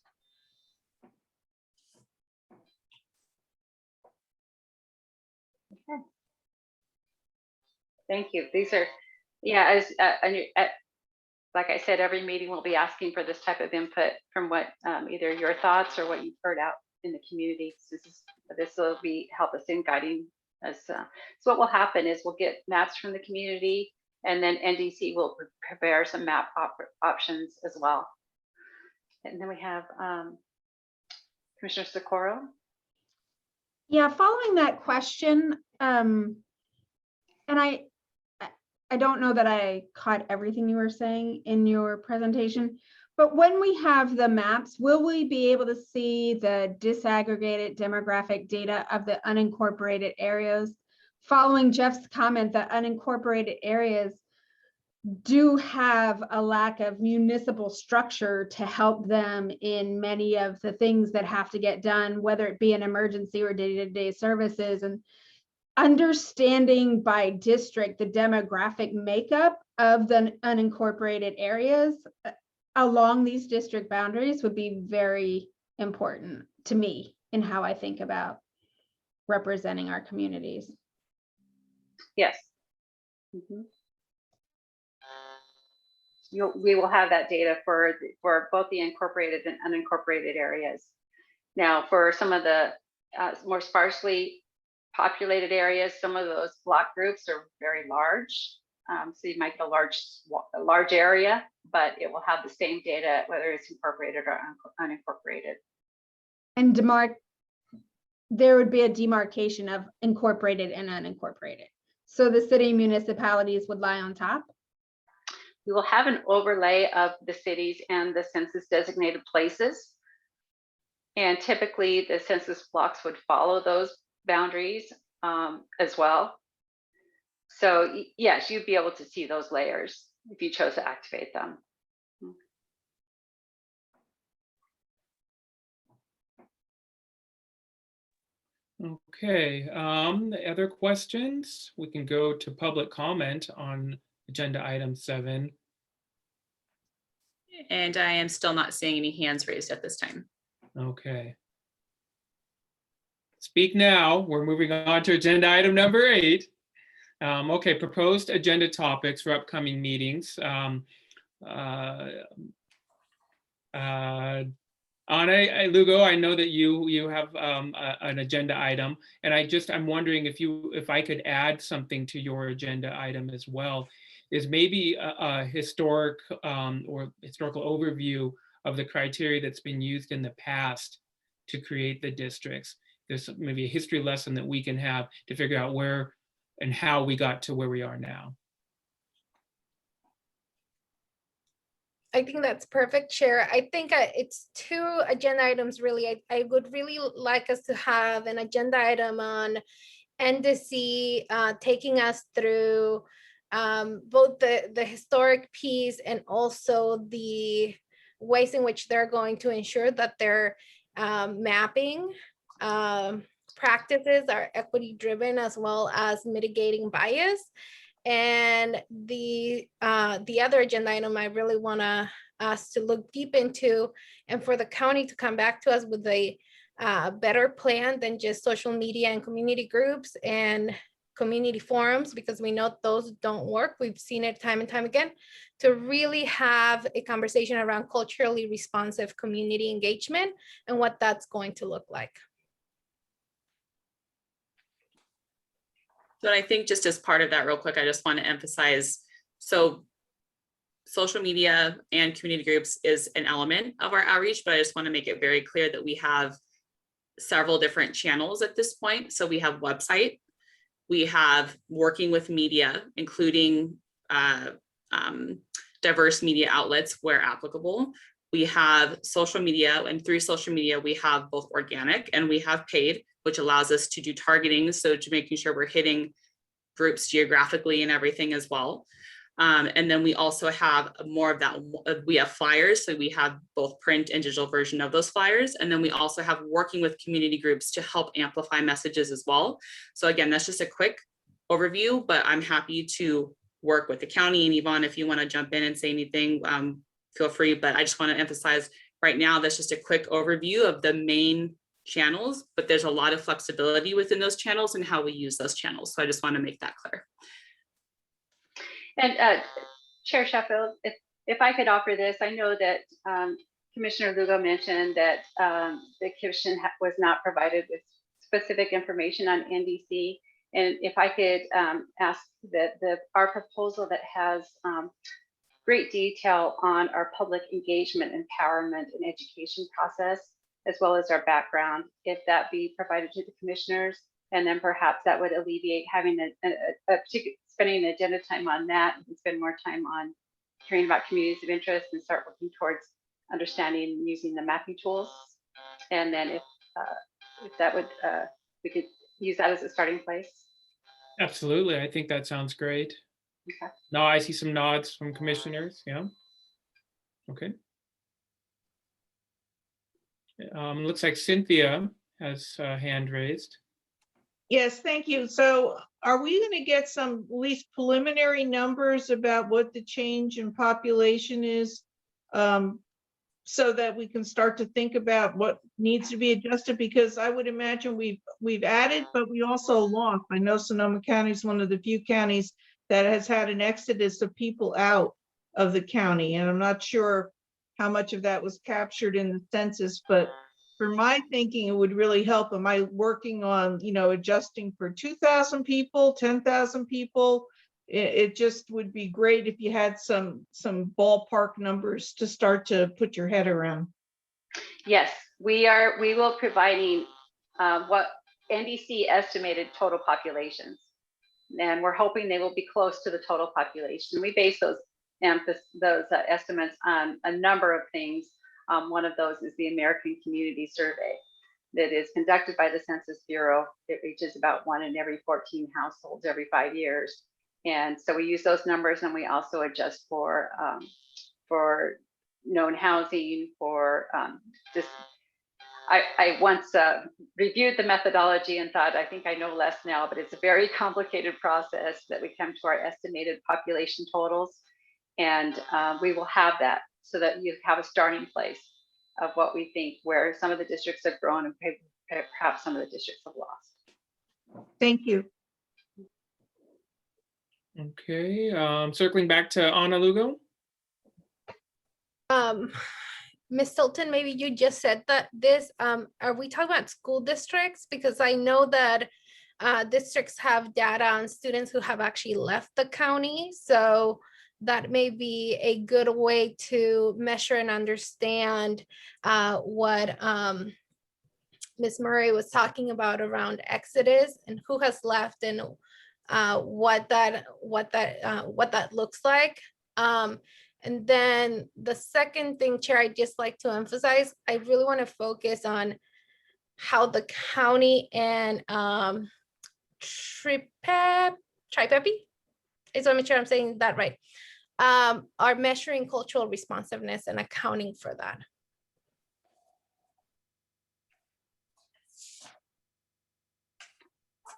Thank you. These are, yeah, like I said, every meeting will be asking for this type of input from what either your thoughts or what you've heard out in the community. This will help us in guiding us. So what will happen is we'll get maps from the community, and then NDC will prepare some map options as well. And then we have Commissioner Socorro. Yeah, following that question, and I don't know that I caught everything you were saying in your presentation, but when we have the maps, will we be able to see the disaggregated demographic data of the unincorporated areas? Following Jeff's comment that unincorporated areas do have a lack of municipal structure to help them in many of the things that have to get done, whether it be an emergency or day-to-day services, and understanding by district the demographic makeup of the unincorporated areas along these district boundaries would be very important to me in how I think about representing our communities. Yes. Mm-hmm. We will have that data for both the incorporated and unincorporated areas. Now, for some of the more sparsely populated areas, some of those block groups are very large. So you might get a large area, but it will have the same data, whether it's incorporated or unincorporated. And there would be a demarcation of incorporated and unincorporated. So the city municipalities would lie on top? We will have an overlay of the cities and the census designated places. And typically the census blocks would follow those boundaries as well. So yes, you'd be able to see those layers if you chose to activate them. Okay, other questions? We can go to public comment on agenda item 7. And I am still not seeing any hands raised at this time. Okay. Speak now. We're moving on to agenda item number 8. Okay, proposed agenda topics for upcoming meetings. Ana Lugo, I know that you have an agenda item, and I'm wondering if I could add something to your agenda item as well. Is maybe a historical overview of the criteria that's been used in the past to create the districts. There's maybe a history lesson that we can have to figure out where and how we got to where we are now. I think that's perfect, Chair. I think it's 2 agenda items really. I would really like us to have an agenda item on NDC taking us through both the historic piece and also the ways in which they're going to ensure that their mapping practices are equity driven as well as mitigating bias. And the other agenda item I really want us to look deep into, and for the county to come back to us with a better plan than just social media and community groups and community forums, because we know those don't work. We've seen it time and time again, to really have a conversation around culturally responsive community engagement and what that's going to look like. But I think just as part of that real quick, I just want to emphasize, so social media and community groups is an element of our outreach, but I just want to make it very clear that we have several different channels at this point. So we have website, we have working with media, including diverse media outlets where applicable. We have social media, and through social media, we have both organic and we have paid, which allows us to do targeting. So to making sure we're hitting groups geographically and everything as well. And then we also have more of that. We have flyers, so we have both print and digital version of those flyers. And then we also have working with community groups to help amplify messages as well. So again, that's just a quick overview, but I'm happy to work with the county. And Yvonne, if you want to jump in and say anything, feel free. But I just want to emphasize right now, that's just a quick overview of the main channels, but there's a lot of flexibility within those channels and how we use those channels. So I just want to make that clear. And Chair Sheffield, if I could offer this, I know that Commissioner Lugo mentioned that the commission was not provided with specific information on NDC. And if I could ask that our proposal that has great detail on our public engagement, empowerment, and education process, as well as our background, if that be provided to the commissioners, and then perhaps that would alleviate having a particular spending agenda time on that and spend more time on hearing about communities of interest and start working towards understanding and using the mapping tools. And then if that would, we could use that as a starting place. Absolutely. I think that sounds great. Okay. Now I see some nods from commissioners. Yeah. Okay. Looks like Cynthia has a hand raised. Yes, thank you. So are we going to get some at least preliminary numbers about what the change in population is, so that we can start to think about what needs to be adjusted? Because I would imagine we've added, but we also lost. I know Sonoma County is one of the few counties that has had an exodus of people out of the county, and I'm not sure how much of that was captured in the census, but for my thinking, it would really help. Am I working on, adjusting for 2,000 people, 10,000 people? It just would be great if you had some ballpark numbers to start to put your head around. Yes, we will providing what NDC estimated total populations, and we're hoping they will be close to the total population. We base those estimates on a number of things. One of those is the American Community Survey that is conducted by the Census Bureau. It reaches about 1 in every 14 households every 5 years. And so we use those numbers, and we also adjust for known housing, for just, I once reviewed the methodology and thought, I think I know less now, but it's a very complicated process that we come to our estimated population totals. And we will have that so that you have a starting place of what we think, where some of the districts have grown and perhaps some of the districts have lost. Thank you. Okay, circling back to Ana Lugo. Ms. Sultan, maybe you just said that this, are we talking about school districts? Because I know that districts have data on students who have actually left the county. So that may be a good way to measure and understand what Ms. Murray was talking about around exodus and who has left and what that looks like. And then the second thing, Chair, I'd just like to emphasize, I really want to focus on how the county and Tripepi, I just want to make sure I'm saying that right, are measuring cultural responsiveness and accounting for that.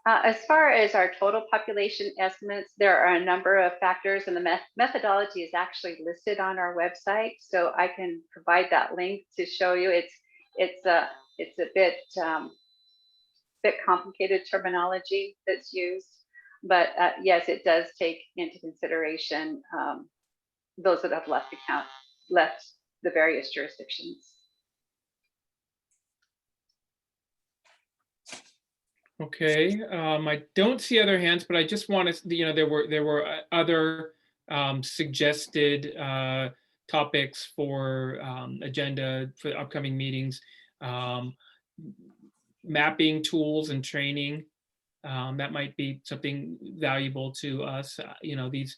As far as our total population estimates, there are a number of factors, and the methodology is actually listed on our website. So I can provide that link to show you. It's a bit complicated terminology that's used, but yes, it does take into consideration those that have left the various jurisdictions. Okay, I don't see other hands, but I just want to, there were other suggested topics for agenda for upcoming meetings, mapping tools and training. That might be something valuable to us. These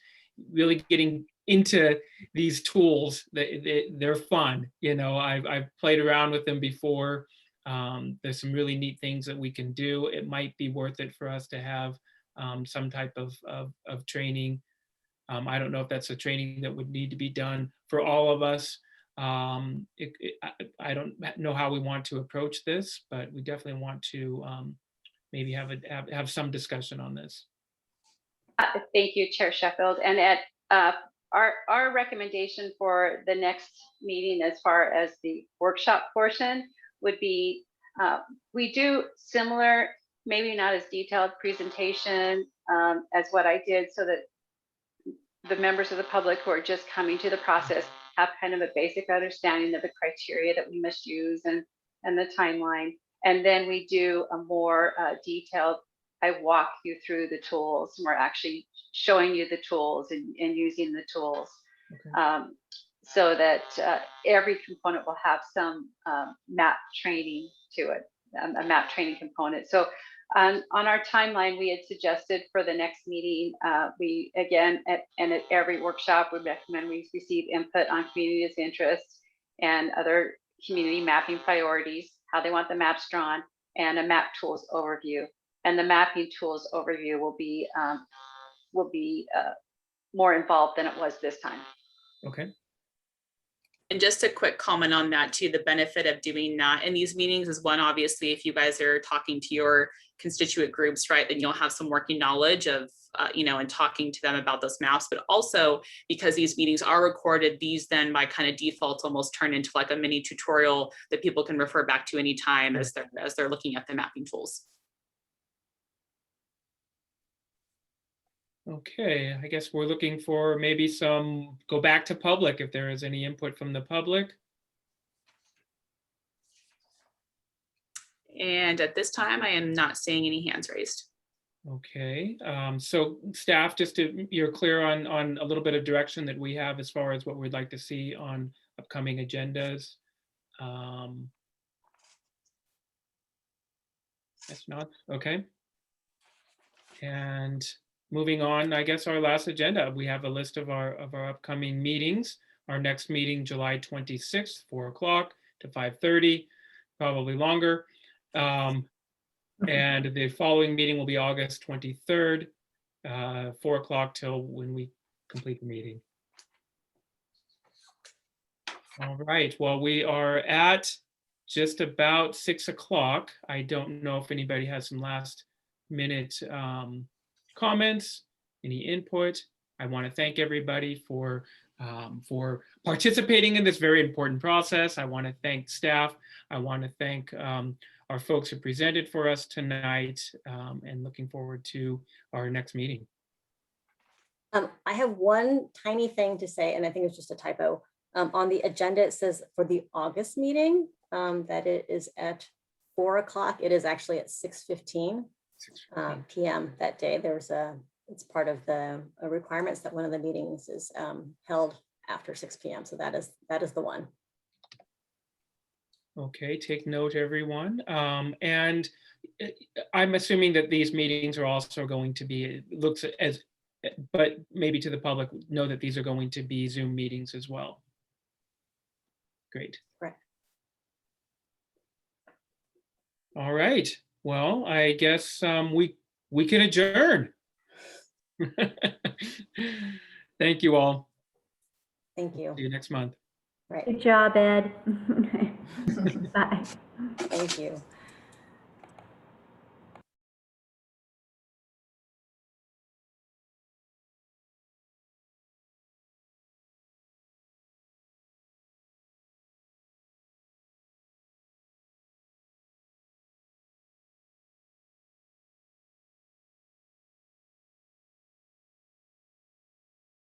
really getting into these tools, they're fun. I've played around with them before. There's some really neat things that we can do. It might be worth it for us to have some type of training I don't know if that's a training that would need to be done for all of us. I don't know how we want to approach this, but we definitely want to maybe have some discussion on this. Thank you, Chair Sheffield. And at our recommendation for the next meeting, as far as the workshop portion, would be we do similar, maybe not as detailed presentation as what I did, so that the members of the public who are just coming to the process have kind of a basic understanding of the criteria that we must use and the timeline. And then we do a more detailed, I walk you through the tools, and we're actually showing you the tools and using the tools. Okay. So that every component will have some map training to it, a map training component. So on our timeline, we had suggested for the next meeting, we again, at every workshop, would recommend we receive input on community's interests and other community mapping priorities, how they want the maps drawn, and a map tools overview. And the mapping tools overview will be more involved than it was this time. Okay. And just a quick comment on that too, the benefit of doing that in these meetings is, one, obviously, if you guys are talking to your constituent groups, right, then you'll have some working knowledge of, and talking to them about those maps, but also because these meetings are recorded, these then by kind of default almost turn into like a mini tutorial that people can refer back to anytime as they're looking at the mapping tools. Okay, I guess we're looking for maybe go back to public if there is any input from the public. And at this time, I am not seeing any hands raised. Okay, so staff, just you're clear on a little bit of direction that we have as far as what we'd like to see on upcoming agendas. If not, okay. And moving on, I guess our last agenda, we have a list of our upcoming meetings. Our next meeting, July 26th, 4 o'clock to 5:30, probably longer. And the following meeting will be August 23rd, 4 o'clock till when we complete the meeting. All right, well, we are at just about 6 o'clock. I don't know if anybody has some last minute comments, any input. I want to thank everybody for participating in this very important process. I want to thank staff. I want to thank our folks who presented for us tonight, and looking forward to our next meeting. I have one tiny thing to say, and I think it's just a typo. On the agenda, it says for the August meeting that it is at 4 o'clock. It is actually at 6:15 p.m. that day. It's part of the requirements that one of the meetings is held after 6 p.m. So that is the one. Okay, take note, everyone. And I'm assuming that these meetings are also going to be, but maybe to the public, know that these are going to be Zoom meetings as well. Great. Right. All right. Well, I guess we can adjourn. Thank you all. Thank you. See you next month. Right. Good job, Ed. Bye. Thank you.